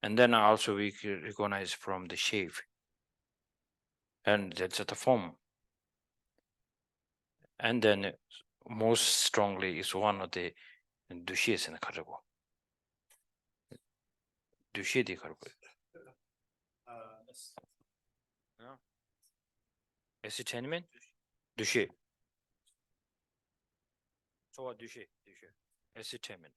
And then also we can recognize from the shape, and that's the form. And then most strongly is one of the dushis in the karabo. Dushi di karabo. Ascertainment? Dushi. So what dushi? Ascertainment.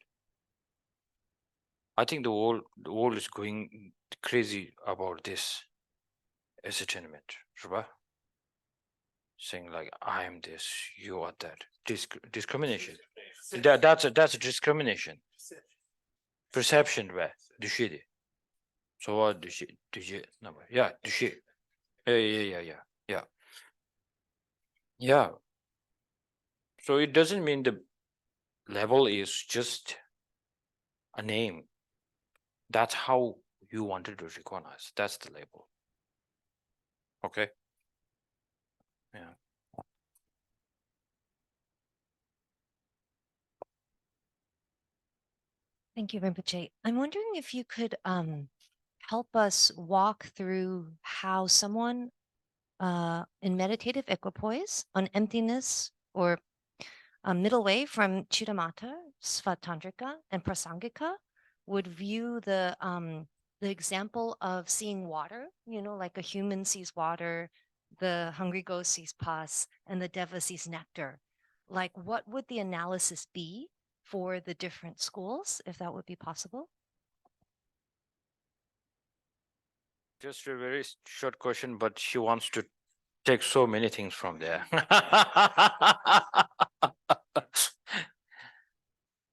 I think the world is going crazy about this ascertainment, right? Saying like I am this, you are that. Discrimination. That's a discrimination. Perception, right? Dushi. So what dushi number? Yeah, dushi. Yeah. Yeah. So it doesn't mean the level is just a name. That's how you wanted to recognize. That's the label. Okay. Yeah. Thank you, Rinpoche. I'm wondering if you could help us walk through how someone in meditative equipoise on emptiness or a middle way from Chitamata, Svatandrika, and Prasangika would view the example of seeing water, you know, like a human sees water, the hungry ghost sees pus, and the deva sees nectar. Like, what would the analysis be for the different schools, if that would be possible? Just a very short question, but she wants to take so many things from there.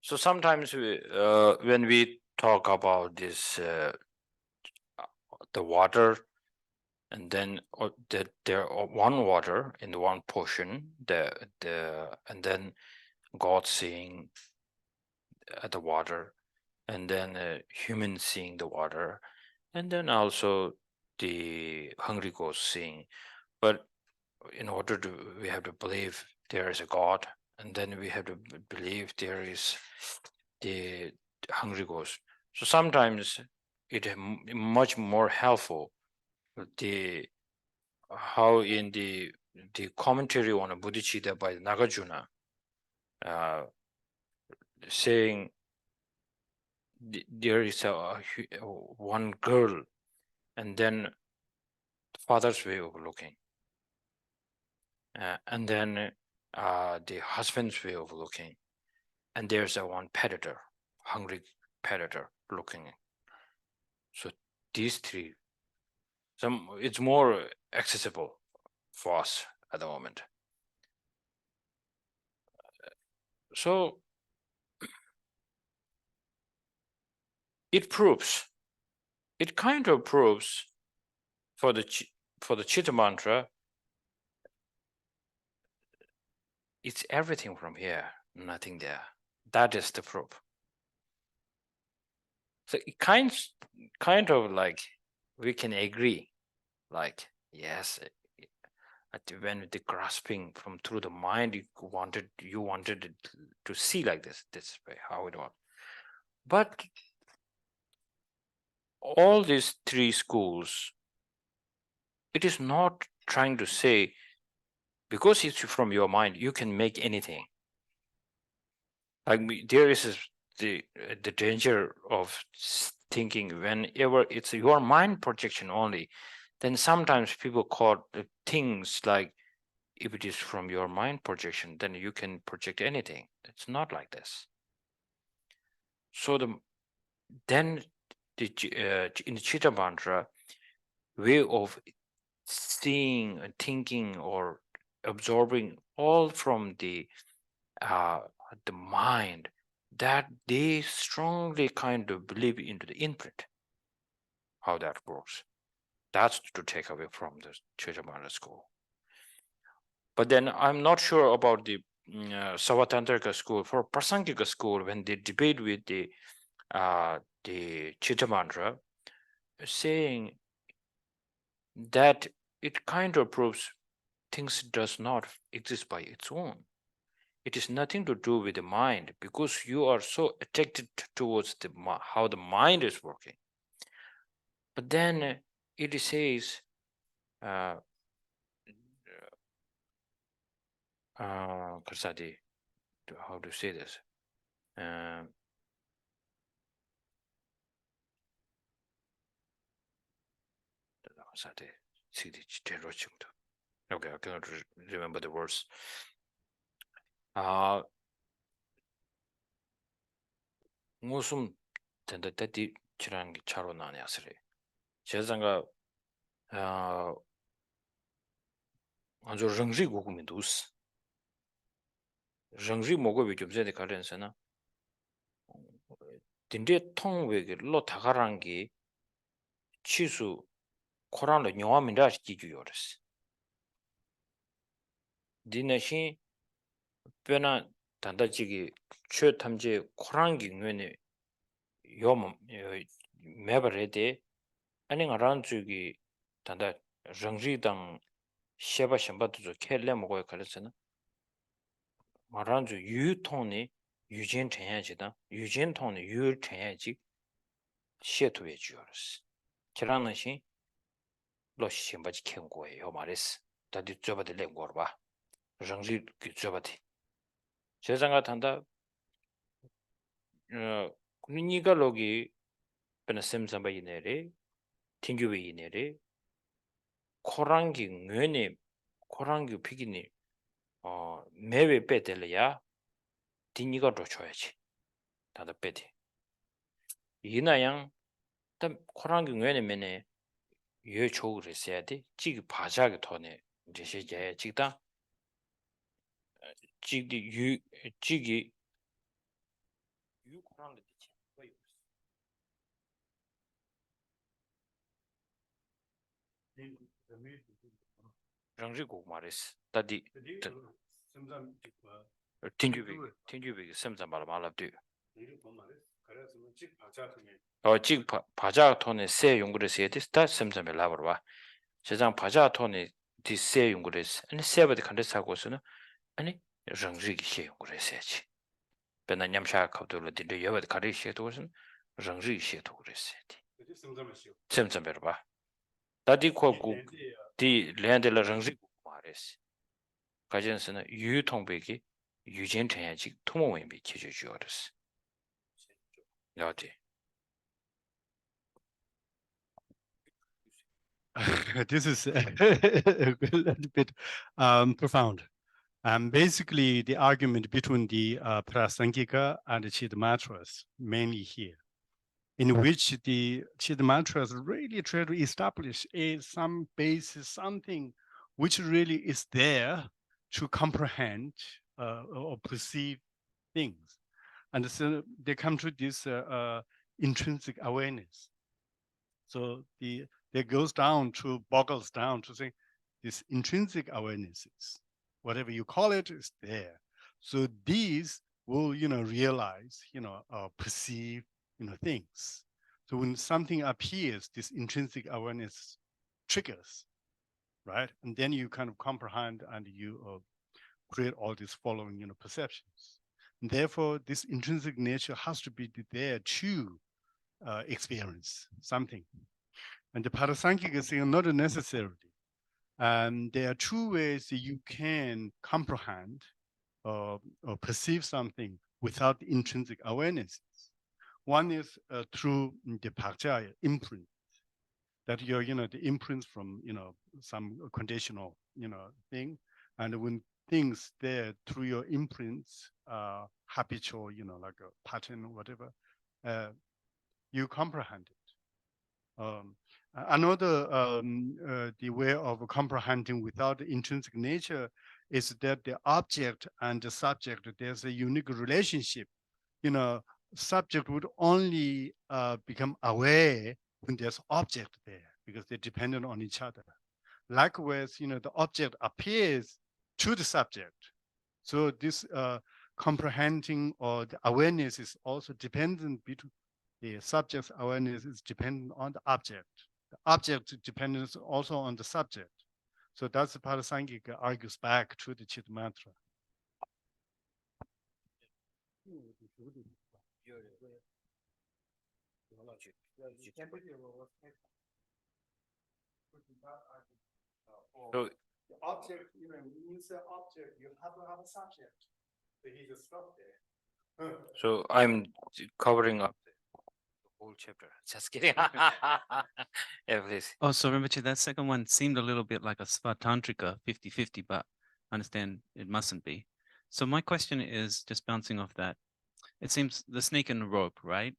So sometimes when we talk about this, the water, and then there are one water in the one portion, and then God seeing the water, and then human seeing the water, and then also the hungry ghost seeing. But in order to, we have to believe there is a God, and then we have to believe there is the hungry ghost. So sometimes it much more helpful the how in the commentary on a Bodhicitta by Nagarjuna, saying there is a one girl, and then the father's way of looking, and then the husband's way of looking, and there's a one predator, hungry predator looking. So these three, it's more accessible for us at the moment. So it kind of proves for the Chitta mantra, it's everything from here, nothing there. That is the proof. So it kind of like we can agree, like, yes, when the grasping from through the mind, you wanted it to see like this way, how it was. But all these three schools, it is not trying to say, because it's from your mind, you can make anything. Like there is the danger of thinking whenever it's your mind projection only, then sometimes people call the things like, if it is from your mind projection, then you can project anything. It's not like this. So in the Chitta mantra, way of seeing and thinking or absorbing all from the mind, that they strongly kind of believe into the imprint, how that works. That's to take away from the Chitta mantra school. But then I'm not sure about the Savatantrika school. For Prasangika school, when they debate with the Chitta mantra, saying that it kind of proves things does not exist by its own. It is nothing to do with the mind, because you are so attracted towards how the mind is working. But then it says, how to say this? Okay, I cannot remember the words. 무슨 된다 때디 지라는 게 차로 나냐스래. 제상가 아주 정지 고금이 두스. 정지 먹어 좀 전에 가련서나. 딘데 통외로 다가란 게 치수 코란의 영화민다 시키주요르스. 디네시 변한 단다지기 최탐제 코란기 뇌에 요 매버레데 아니가란 주기 단다 정지당 셰바 셴바도 켈레 먹어야 가르잖아. 말한주 유통이 유진 전야지다. 유진 통이 유 전야지 시에토에 주어스. 그러나시 로시 셴바지 캔 거예요 말했어. 다들 줘봐들 랭고 봐. 정지 그 줘봐디. 제장가 탄다 니가 로기 베나셈삼바 이네레 팅규베 이네레 코랑기 뇌네 코랑기 피기니 매회 빼들려야 디니가 더 줘야지. 다들 빼디. 이나양 또 코랑기 뇌네면에 예 조그를 써야 돼. 지기 바자게 돈에 이제 시제 지다. 지기 유 코랑기 되지. 정지고 말했어. 다디 팅규비 샘잠 말랍디. 직 바자 톤에 세 용구를 써야 돼. 다 샘잠에 라버봐. 제장 바자 톤에 디세 용구를 써. 아니 세버드 컨데스하고서는 아니 정지기 세 용구를 써야지. 배나 냠샤 카도로 딘데 여버드 가리시도는 정지기 세 도구를 써야 돼. 샘잠에 봐. 다디 코고 디 랜델라 정지 말했어. 가전스는 유통백이 유진 전야직 토모원비 기재 주어졌어. 어디? This is a little bit profound. Basically, the argument between the Prasangika and the Chittamantras, mainly here, in which the Chittamantras really try to establish some basis, something which really is there to comprehend or perceive things. And so they come to this intrinsic awareness. So that goes down to, boggles down to say this intrinsic awareness is, whatever you call it, is there. So these will, realize, perceive, things. So when something appears, this intrinsic awareness triggers, right? And then you kind of comprehend and you create all these following, perceptions. And therefore, this intrinsic nature has to be there to experience something. And the Parasankika is saying not necessarily. And there are two ways you can comprehend or perceive something without intrinsic awareness. One is through the Pakjaya imprint, that you're, the imprints from, some conditional, thing. And when things there through your imprints, habitual, like a pattern or whatever, you comprehend it. Another the way of comprehending without the intrinsic nature is that the object and the subject, there's a unique relationship. Subject would only become aware when there's object there, because they're dependent on each other. Likewise, the object appears to the subject. So this comprehending or the awareness is also dependent between the subject's awareness is dependent on the object. The object dependence also on the subject. So that's the Parasankika argues back to the Chittamatra. So the object, when you say object, you have to have a subject. So he just stopped there. So I'm covering up the whole chapter. Just kidding. Yeah, please. Oh, so Rinpoche, that second one seemed a little bit like a Svatantrika 50-50, but I understand it mustn't be. So my question is, just bouncing off that, it seems the snake and the rope, right?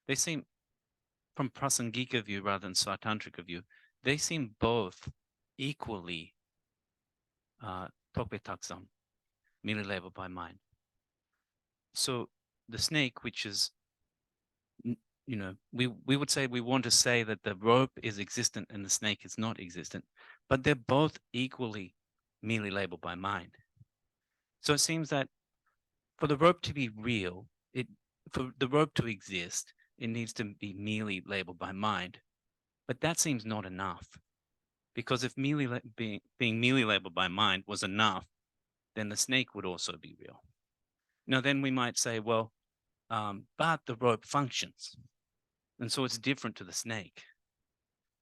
They seem, from Prasangika view rather than Svatantrika view, they seem both equally Tokpe Taksam, merely labeled by mind. So the snake, which is, we would say we want to say that the rope is existent and the snake is not existent, but they're both equally merely labeled by mind. So it seems that for the rope to be real, for the rope to exist, it needs to be merely labeled by mind. But that seems not enough, because if merely being merely labeled by mind was enough, then the snake would also be real. Now, then we might say, well, but the rope functions, and so it's different to the snake.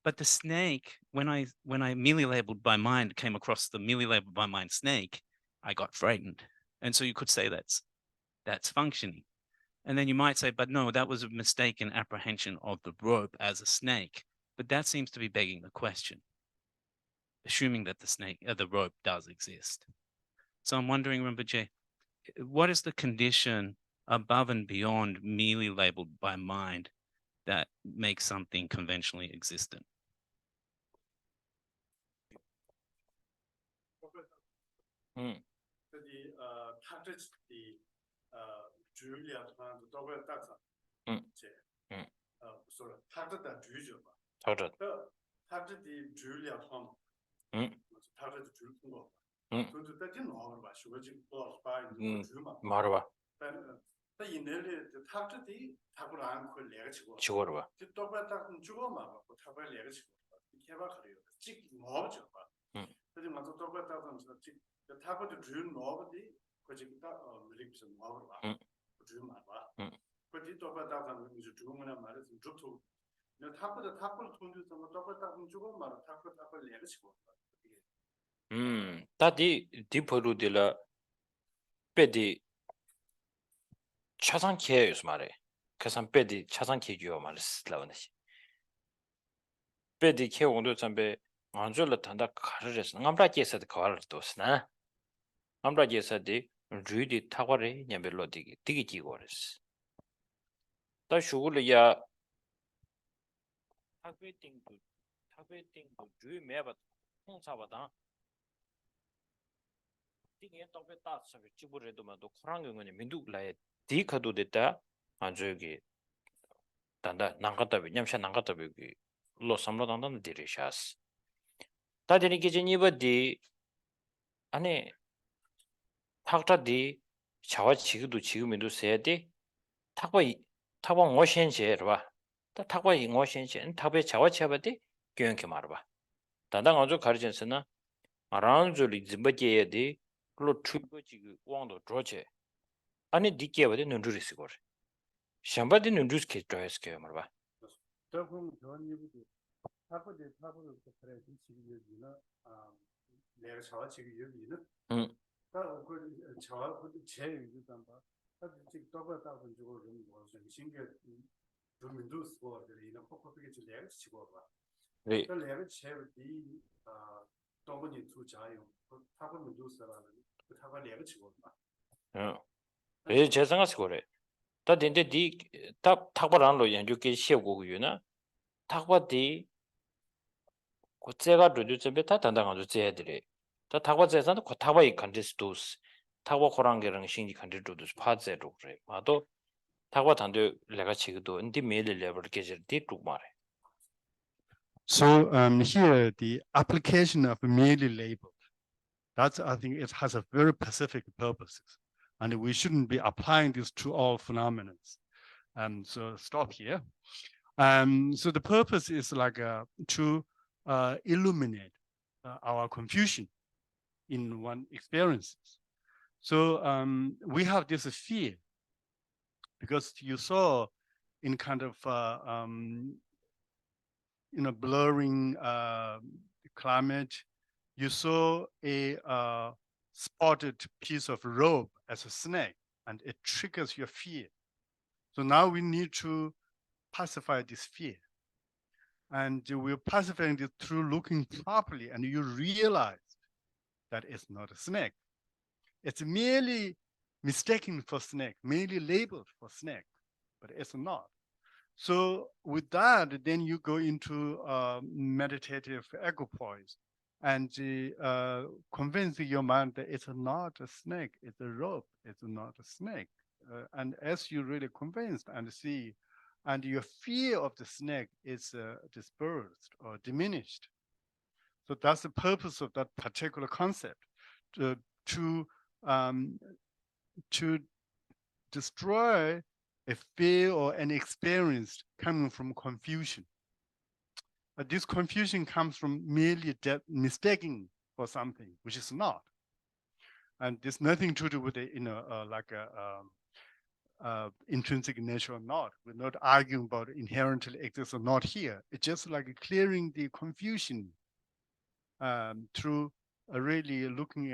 But the snake, when I merely labeled by mind came across the merely labeled by mind snake, I got frightened, and so you could say that's functioning. And then you might say, but no, that was a mistaken apprehension of the rope as a snake. But that seems to be begging the question, assuming that the rope does exist. So I'm wondering, Rinpoche, what is the condition above and beyond merely labeled by mind that makes something conventionally existent? Marwa. Chigorwa. Tadi diporu de la pedi chasan kieyus mare. Kasan pedi chasan kiyo mare slavanish. Pedi ke ondo zambe anjola tanda karares. Ngamra kiesa de karar dosna. Amra Jesadi, Rudy Tawari, Nyabelodi, Digi Gores. Tashulia Taking to do Mebat Sabata. Thinking of the thoughts of Chibureduma, the Krang and Mindu like Dikadu de Da, and Jogi Tanda Nangata, Yamsha Nangata, Los Samladan Dirishas. Tadini Gijiniva di Ane Takta di Chawa Chigu Chigumindu said, Tawa Motion Sherva, the Tawa in Motion and Tabe Chawa Chabati, Gyunki Marva. Tandang also Karjensana, around Zuli Zimbabwe di Lord Tribu Wando Droche. Ane Dikia with the Nundurisigur. Shambadi Nundus Kit Droeske Marva. 재생하시고래. 다 된데 디 탁바란로 연주께 시고고유나 탁바디 고제가 루드점에 다 단단한 제들이 다 탁바제산도 탁바이 컨디스도스 탁바 코랑게랑 신기 컨디도스 파제로 그래. 마도 탁바 단도 내가 지금도 인디 메일 레벨 계절디 쭉 말해. So here the application of merely labeled, that's, I think it has a very specific purposes, and we shouldn't be applying this to all phenomena. So stop here. So the purpose is like to illuminate our confusion in one experiences. So we have this fear because you saw in kind of blurring climate, you saw a spotted piece of rope as a snake, and it triggers your fear. So now we need to pacify this fear. And we're pacifying it through looking properly, and you realize that it's not a snake. It's merely mistaken for snake, merely labeled for snake, but it's not. So with that, then you go into meditative equipoise and convince your mind that it's not a snake, it's a rope, it's not a snake. And as you really convinced and see, and your fear of the snake is dispersed or diminished. So that's the purpose of that particular concept, to destroy a fear or an experience coming from confusion. But this confusion comes from merely mistaking for something, which is not. And there's nothing to do with it, intrinsic nature or not. We're not arguing about inherently exists or not here. It's just like clearing the confusion through really looking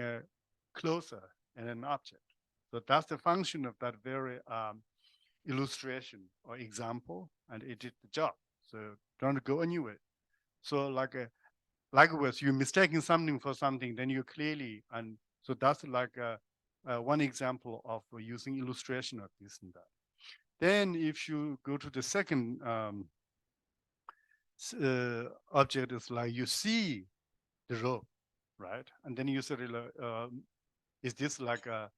closer at an object. So that's the function of that very illustration or example, and it did the job. So don't go anywhere. So likewise, you're mistaking something for something, then you clearly, and so that's like one example of using illustration of this and that. Then if you go to the second object, is like you see the rope, right? And then you say, is this like a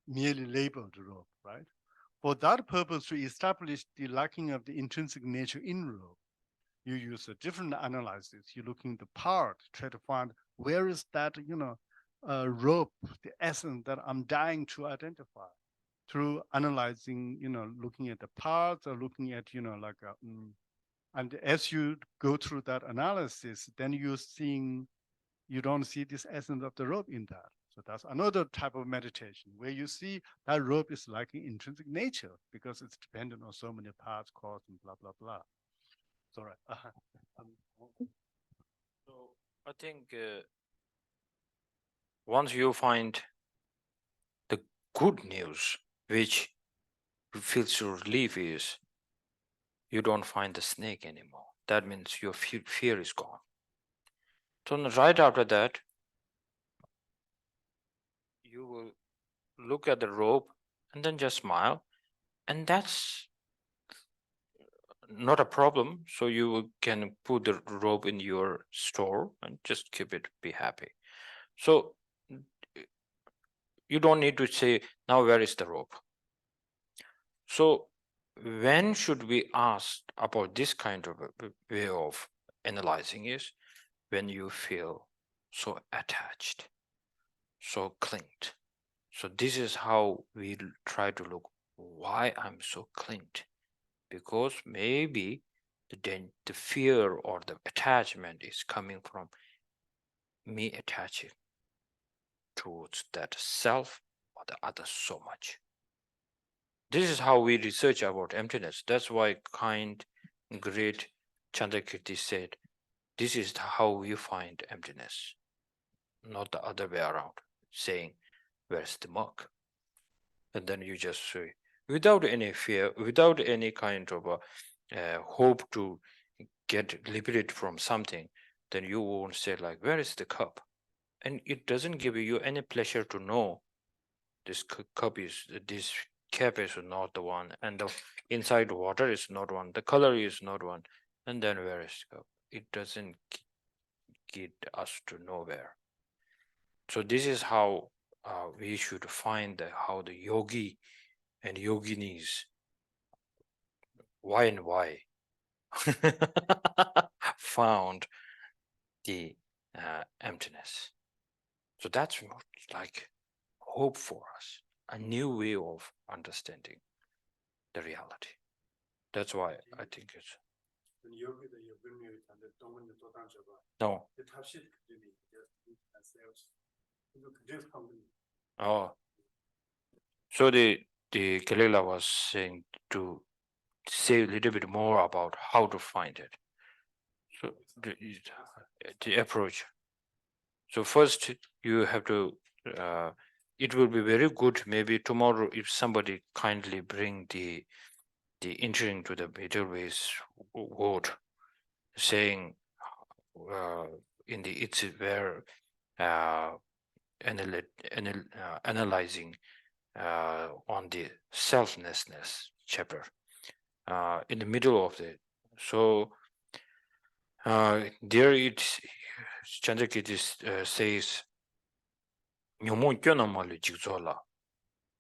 merely labeled rope, right? For that purpose, to establish the lacking of the intrinsic nature in rope, you use a different analysis. You're looking at the part, try to find where is that, rope, the essence that I'm dying to identify through analyzing, looking at the parts or looking at, and as you go through that analysis, then you don't see this essence of the rope in that. So that's another type of meditation where you see that rope is like an intrinsic nature because it's dependent on so many parts, cause, and blah, blah, blah. Sorry. So I think once you find the good news, which feels your relief is you don't find the snake anymore. That means your fear is gone. So right after that, you will look at the rope and then just smile, and that's not a problem. So you can put the rope in your store and just keep it, be happy. So you don't need to say, now where is the rope? So when should we ask about this kind of a way of analyzing is when you feel so attached, so clinged. So this is how we try to look why I'm so clinged, because maybe the fear or the attachment is coming from me attaching towards that self or the other so much. This is how we research about emptiness. That's why kind, great Chandrakirti said, this is how we find emptiness, not the other way around, saying, where's the monk? And then you just say, without any fear, without any kind of hope to get liberated from something, then you won't say like, where is the cup? And it doesn't give you any pleasure to know this cup is, this cap is not the one, and the inside water is not one, the color is not one, and then where is the cup? It doesn't get us to nowhere. So this is how we should find how the yogi and yoginis, why and why, found the emptiness. So that's like hope for us, a new way of understanding the reality. That's why I think it's no. Oh, so the Kalila was saying to say a little bit more about how to find it. So the approach. So first you have to. It will be very good. Maybe tomorrow, if somebody kindly bring the entering to the middle ways word, saying in the it's where analyzing on the selflessness chapter in the middle of the so there it Chandrakirti says nyomo kyona malu jigzola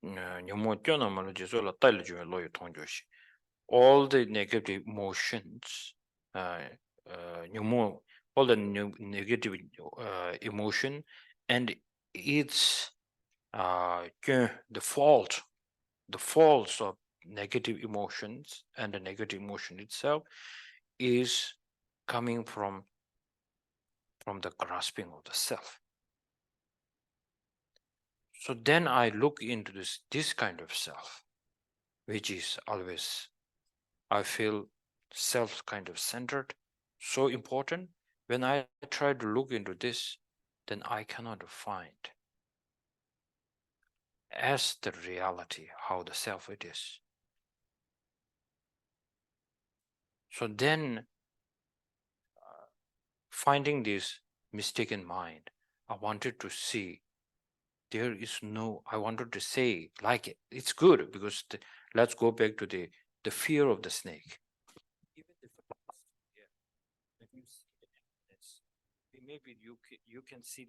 nyomo kyona malu jigzola tal jume loyo tongjoshi all the negative emotions nyomo all the negative emotion and its the faults of negative emotions and the negative emotion itself is coming from the grasping of the self. So then I look into this kind of self, which is always, I feel self kind of centered, so important. When I try to look into this, then I cannot find as the reality how the self it is. So then finding this mistaken mind, I wanted to see there is no, I wanted to say like it. It's good because let's go back to the fear of the snake. Even if when you see the emptiness, maybe you can see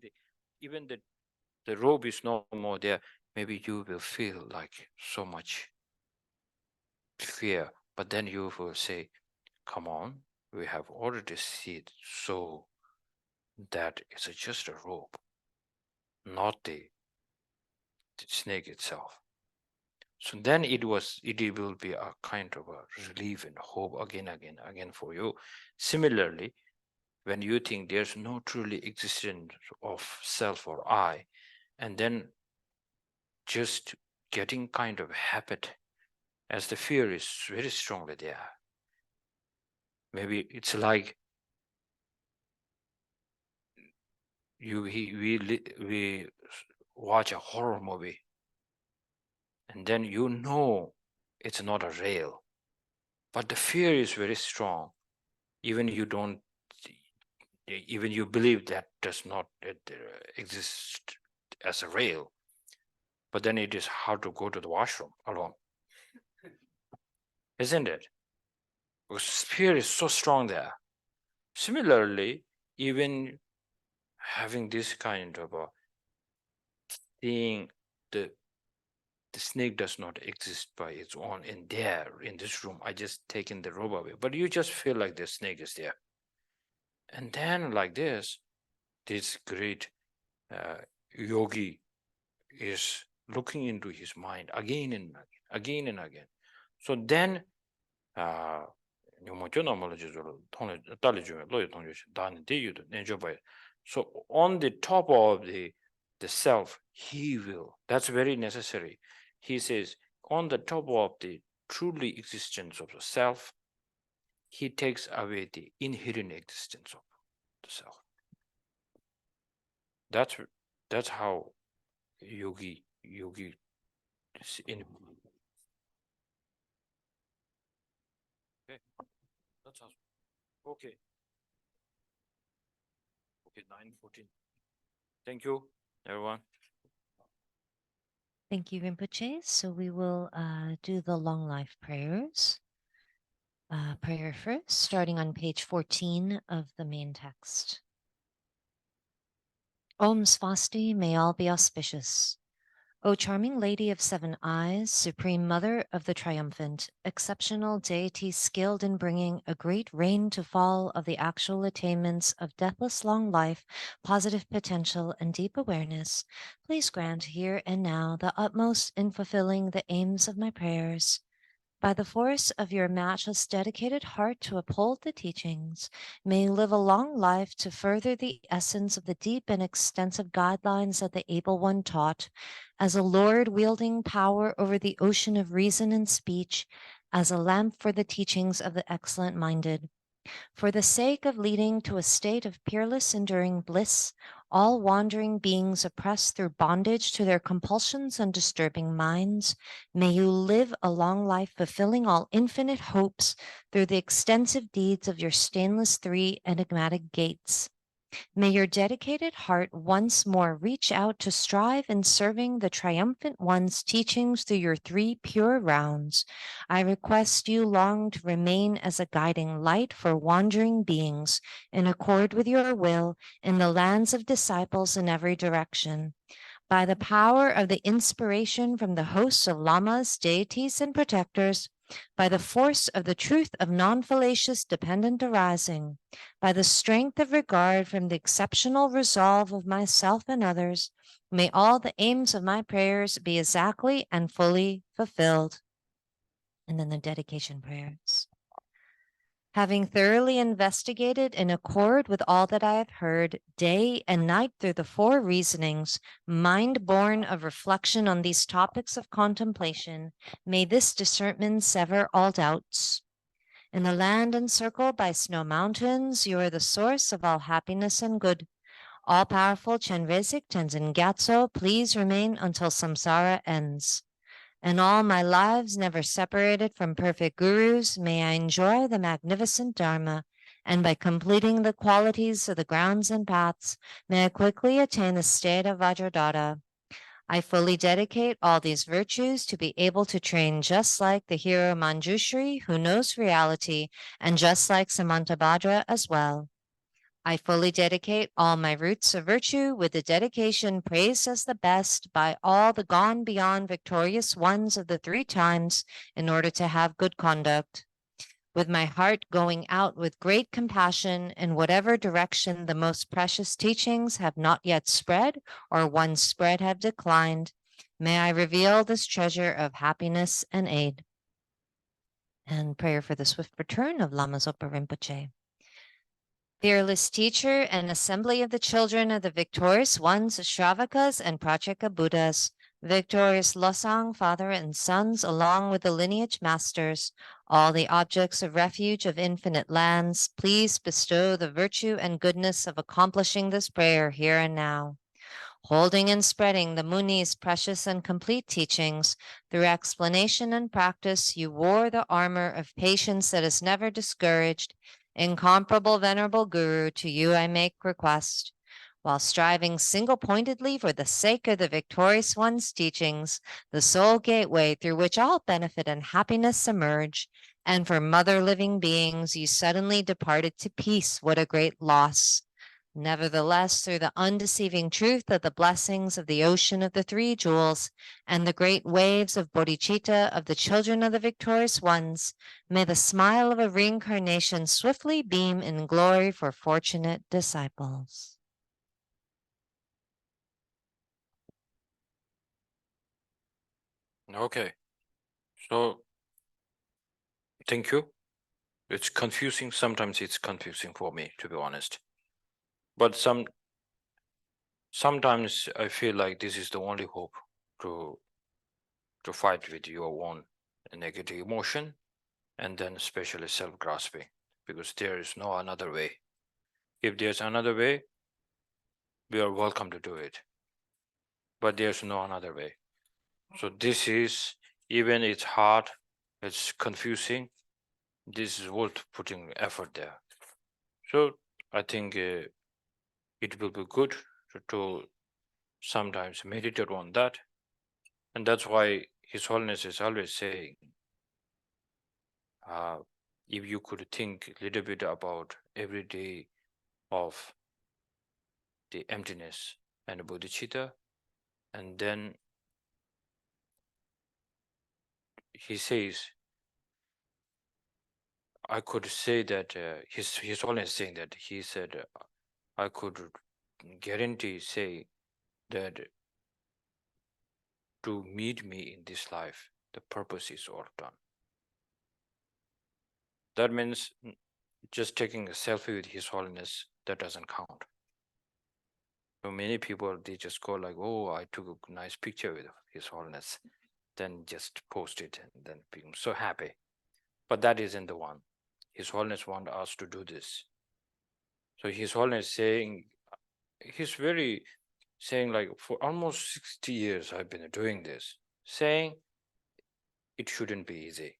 even the robe is no more there. Maybe you will feel like so much fear, but then you will say, come on, we have already seen it, so that it's just a rope, not the snake itself. So then it will be a kind of a relief and hope again for you. Similarly, when you think there's no truly existence of self or I, and then just getting kind of habit as the fear is very strongly there. Maybe it's like we watch a horror movie, and then you know it's not a real, but the fear is very strong. Even you believe that does not exist as a real, but then it is hard to go to the washroom alone. Isn't it? Because spirit is so strong there. Similarly, even having this kind of seeing the snake does not exist by its own in this room. I just taken the robe away, but you just feel like the snake is there. And then like this great yogi is looking into his mind again and again and again. So then so on the top of the self, he will, that's very necessary. He says, on the top of the truly existence of the self, he takes away the inherent existence of the self. That's how yogi is in. Okay, that's awesome. Okay. Okay, 9:14. Thank you, everyone. Thank you, Rinpoche. So we will do the long life prayers. Prayer first, starting on page 14 of the main text. Om Svasti, may all be auspicious. O charming Lady of Seven Eyes, Supreme Mother of the Triumphant, exceptional deity skilled in bringing a great rain to fall of the actual attainments of deathless long life, positive potential, and deep awareness, please grant here and now the utmost in fulfilling the aims of my prayers. By the force of your matchless dedicated heart to uphold the teachings, may you live a long life to further the essence of the deep and extensive guidelines that the Able One taught, as a Lord wielding power over the ocean of reason and speech, as a lamp for the teachings of the excellent-minded. For the sake of leading to a state of peerless enduring bliss, all wandering beings oppressed through bondage to their compulsions and disturbing minds, may you live a long life fulfilling all infinite hopes through the extensive deeds of your stainless three enigmatic gates. May your dedicated heart once more reach out to strive in serving the triumphant one's teachings through your three pure rounds. I request you long to remain as a guiding light for wandering beings in accord with your will in the lands of disciples in every direction. By the power of the inspiration from the hosts of lamas, deities, and protectors, by the force of the truth of non-fallacious dependent arising, by the strength of regard from the exceptional resolve of myself and others, may all the aims of my prayers be exactly and fully fulfilled. And then the dedication prayers. Having thoroughly investigated in accord with all that I have heard, day and night through the four reasonings, mind born of reflection on these topics of contemplation, may this discernment sever all doubts. In the land encircled by snow mountains, you are the source of all happiness and good. All-powerful Chenrezig Tenzin Gyatso, please remain until samsara ends. And all my lives never separated from perfect gurus, may I enjoy the magnificent Dharma, and by completing the qualities of the grounds and paths, may I quickly attain the state of Vajradhara. I fully dedicate all these virtues to be able to train just like the hero Manjushri, who knows reality, and just like Samantabhadra as well. I fully dedicate all my roots of virtue with the dedication praised as the best by all the gone beyond victorious ones of the three times in order to have good conduct. With my heart going out with great compassion in whatever direction the most precious teachings have not yet spread or once spread have declined, may I reveal this treasure of happiness and aid. And prayer for the swift return of Lama Zopa Rinpoche. Fearless teacher and assembly of the children of the victorious ones, Shravakas and Pratyeka Buddhas, victorious Losang, father and sons, along with the lineage masters, all the objects of refuge of infinite lands, please bestow the virtue and goodness of accomplishing this prayer here and now. Holding and spreading the Muni's precious and complete teachings, through explanation and practice, you wore the armor of patience that is never discouraged. Incomparable venerable Guru, to you I make request. while striving single-pointedly for the sake of the victorious one's teachings, the sole gateway through which all benefit and happiness emerge, and for mother living beings, you suddenly departed to peace. What a great loss! Nevertheless, through the undeceiving truth of the blessings of the ocean of the three jewels and the great waves of bodhicitta of the children of the victorious ones, may the smile of a reincarnation swiftly beam in glory for fortunate disciples. Okay, so thank you. It's confusing. Sometimes it's confusing for me, to be honest. But sometimes I feel like this is the only hope to fight with your own negative emotion, and then especially self-grasping, because there is no another way. If there's another way, we are welcome to do it. But there's no another way. So this is, even it's hard, it's confusing, this is worth putting effort there. So I think it will be good to sometimes meditate on that. And that's why His Holiness is always saying, if you could think a little bit about every day of the emptiness and bodhicitta, and then he says, I could say that His Holiness saying that he said, I could guarantee say that to meet me in this life, the purpose is all done. That means just taking a selfie with His Holiness, that doesn't count. So many people, they just go like, oh, I took a nice picture with His Holiness, then just post it and then become so happy. But that isn't the one. His Holiness wants us to do this. So His Holiness saying, he's very saying like, for almost 60 years I've been doing this, saying it shouldn't be easy.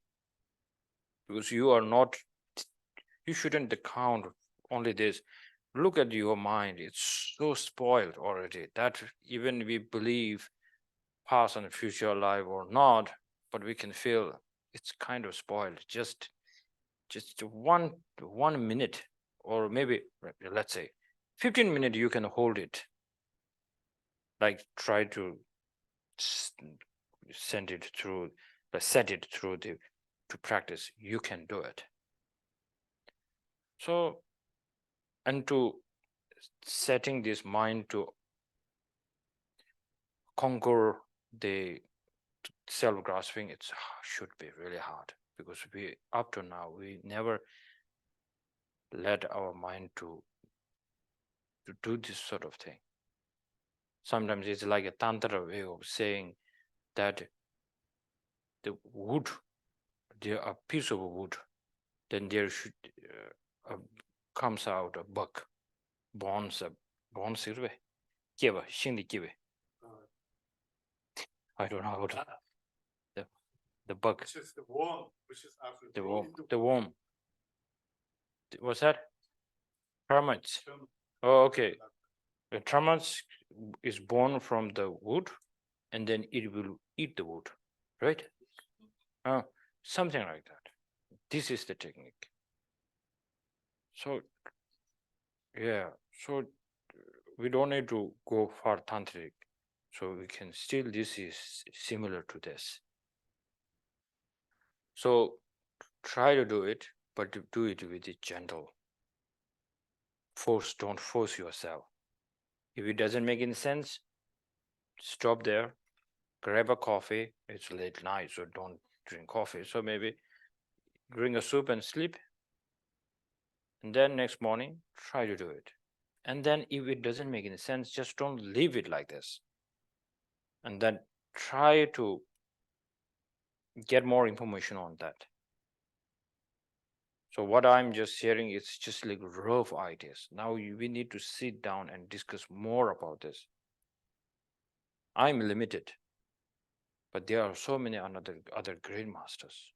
Because you are not, you shouldn't count only this. Look at your mind, it's so spoiled already that even we believe past and future life or not, but we can feel it's kind of spoiled. Just one minute, or maybe let's say 15 minutes, you can hold it. Like try to send it through, set it through to practice. You can do it. So, and to setting this mind to conquer the self-grasping, it should be really hard, because we up to now we never let our mind to do this sort of thing. Sometimes it's like a tantra way of saying that the wood, there a piece of wood, then there should comes out a bug, bonds irve, kiva, shindi kiva. I don't know how to. The bug. Which is the worm, which is after The worm. What's that? Termites. Oh, okay. The termites is born from the wood, and then it will eat the wood, right? Something like that. This is the technique. So, yeah. So we don't need to go for tantric. So we can still, this is similar to this. So try to do it, but to do it with it gentle. Don't force yourself. If it doesn't make any sense, stop there, grab a coffee. It's late night, so don't drink coffee. So maybe drink a soup and sleep. And then next morning, try to do it. And then if it doesn't make any sense, just don't leave it like this. And then try to get more information on that. So what I'm just sharing is just like rough ideas. Now we need to sit down and discuss more about this. I'm limited, but there are so many other great masters.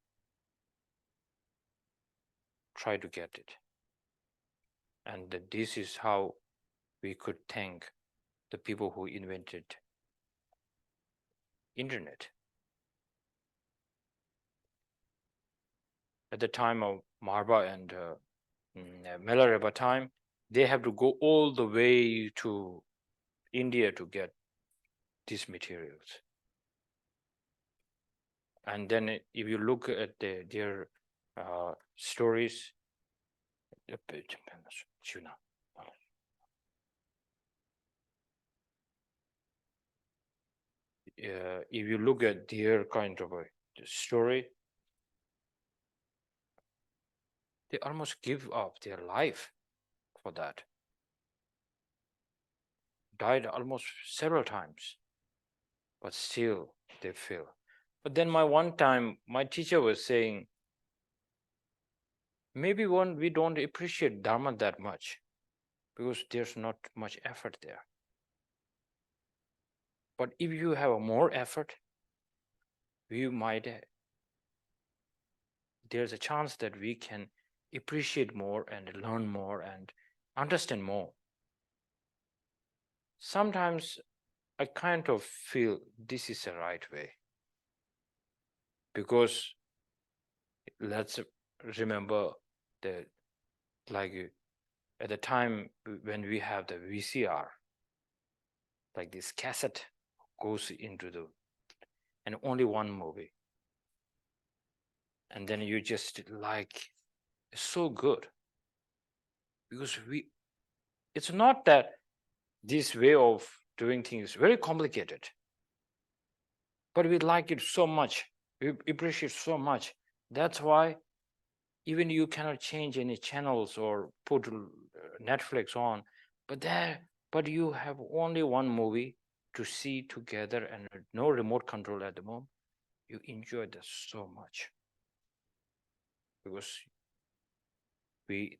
Try to get it. And this is how we could thank the people who invented internet. At the time of Marba and Milarepa time, they have to go all the way to India to get these materials. And then if you look at their stories, if you look at their kind of a story, they almost give up their life for that. Died almost several times, but still they feel. But then one time, my teacher was saying, maybe we don't appreciate Dharma that much because there's not much effort there. But if you have more effort, there's a chance that we can appreciate more and learn more and understand more. Sometimes I kind of feel this is the right way. Because let's remember that, like at the time when we have the VCR, like this cassette goes into and only one movie. And then you just it's so good. Because it's not that this way of doing things is very complicated, but we like it so much, we appreciate so much. That's why even you cannot change any channels or put Netflix on, but you have only one movie to see together and no remote control at the moment. You enjoy this so much because we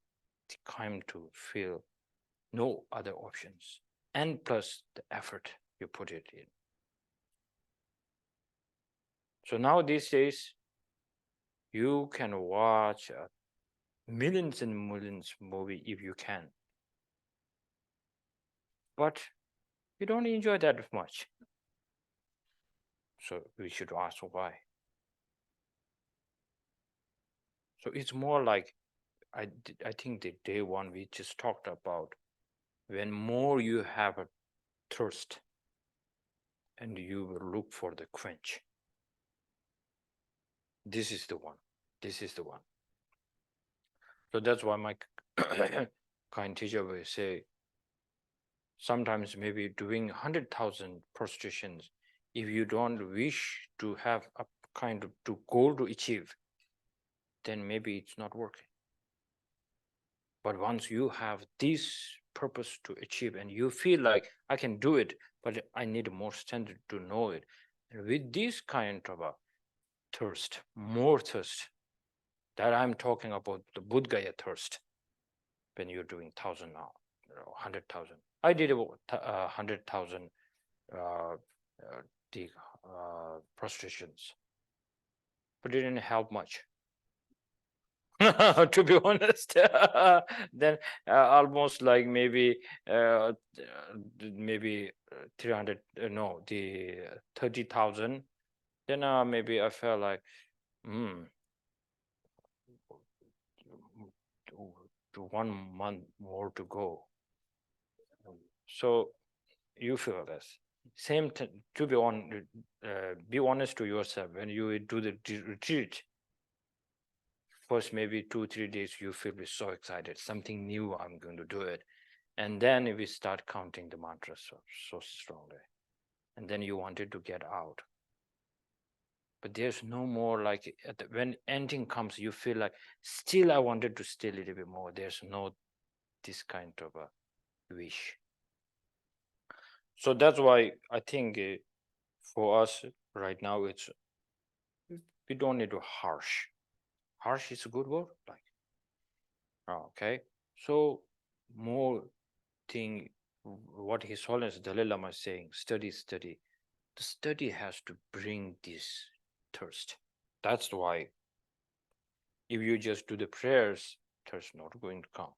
come to feel no other options, and plus the effort you put it in. So now these days, you can watch millions and millions movie if you can, but you don't enjoy that much. So we should ask why. So it's more like, I think the day one we just talked about, when more you have a thirst and you will look for the quench. This is the one. This is the one. So that's why my kind teacher will say, sometimes maybe doing 100,000 prostrations, if you don't wish to have a kind of goal to achieve, then maybe it's not working. But once you have this purpose to achieve and you feel like I can do it, but I need more standard to know it. And with this kind of a thirst, more thirst, that I'm talking about the Bodhgaya thirst, when you're doing 1,000 now, 100,000. I did about 100,000 prostrations, but it didn't help much. To be honest, then almost like maybe 300, no, the 30,000. Then maybe I felt like, to 1 month more to go. So you feel this. Same to be honest to yourself when you do the retreat. First, maybe 2-3 days, you feel so excited, something new, I'm going to do it. And then we start counting the mantras so strongly. And then you wanted to get out. But there's no more like, when ending comes, you feel like, still I wanted to stay a little bit more. There's no this kind of a wish. So that's why I think for us right now, we don't need to harsh. Harsh is a good word, like. Okay, so more thing, what His Holiness Dalai Lama is saying, study. The study has to bring this thirst. That's why if you just do the prayers, thirst not going to come.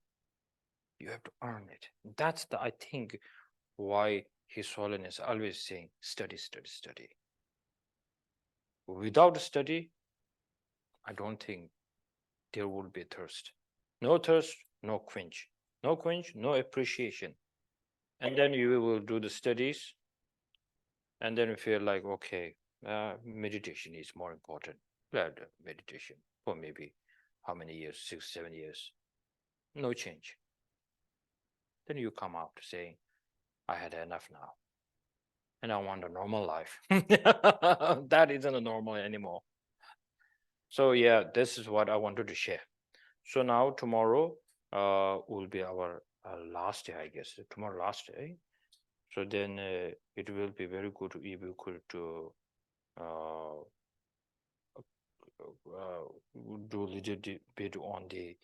You have to earn it. That's the, I think, why His Holiness always saying, study, study, study. Without study, I don't think there will be thirst. No thirst, no quench. No quench, no appreciation. And then you will do the studies, and then you feel like, okay, meditation is more important. Meditation for maybe how many years, 6, 7 years, no change. Then you come out saying, I had enough now, and I want a normal life. That isn't a normal anymore. So yeah, this is what I wanted to share. So now tomorrow will be our last day, I guess. Tomorrow last day. So then it will be very good if we could do a little bit on the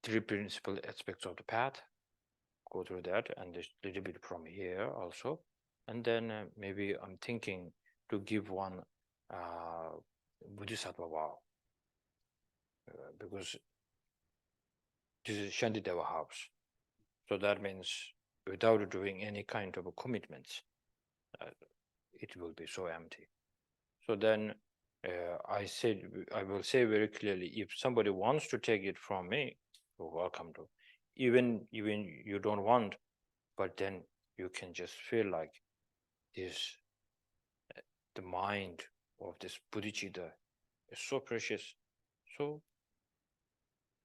three principal aspects of the path. Go through that, and a little bit from here also. And then maybe I'm thinking to give one Bodhisattva vow, because this is Shantideva house. So that means without doing any kind of a commitments, it will be so empty. So then I will say very clearly, if somebody wants to take it from me, you're welcome to. Even you don't want, but then you can just feel like this, the mind of this Bodhicitta is so precious. So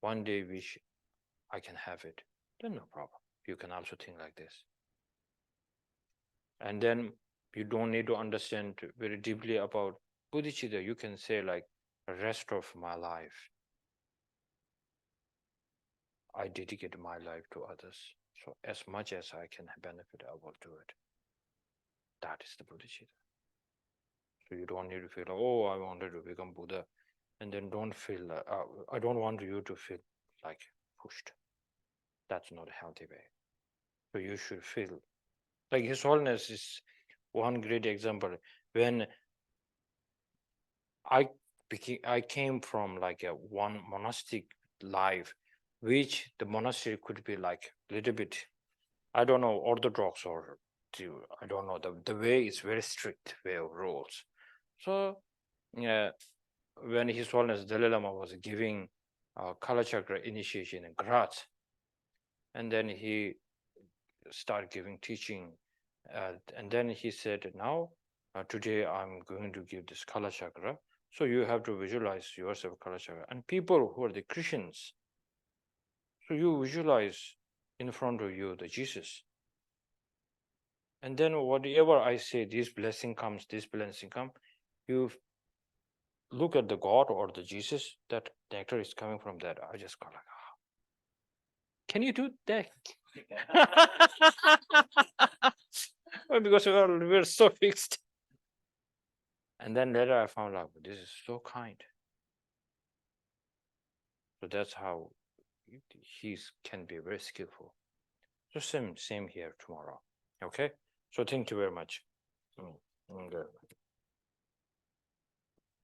one day wish I can have it, then no problem. You can also think like this. And then you don't need to understand very deeply about Bodhicitta. You can say like, the rest of my life, I dedicate my life to others. So as much as I can benefit, I will do it. That is the Bodhicitta. So you don't need to feel, oh, I wanted to become Buddha. And then don't feel, I don't want you to feel like pushed. That's not a healthy way. So you should feel, like His Holiness is one great example. When I came from like a one monastic life, which the monastery could be like a little bit, I don't know, orthodox or I don't know, the way is very strict way of rules. So yeah, when His Holiness Dalai Lama was giving Kala Chakra initiation in Graz, and then he started giving teaching, and then he said, now today I'm going to give this Kala Chakra. So you have to visualize yourself Kala Chakra. And people who are the Christians, so you visualize in front of you the Jesus. And then whatever I say, this blessing comes, this blessing comes, you look at the God or the Jesus, that nectar is coming from that. I just go like, oh. Can you do that? Well, because we're so fixed. And then later I found out, this is so kind. So that's how he can be very skillful. So same here tomorrow. Okay. So thank you very much. Good.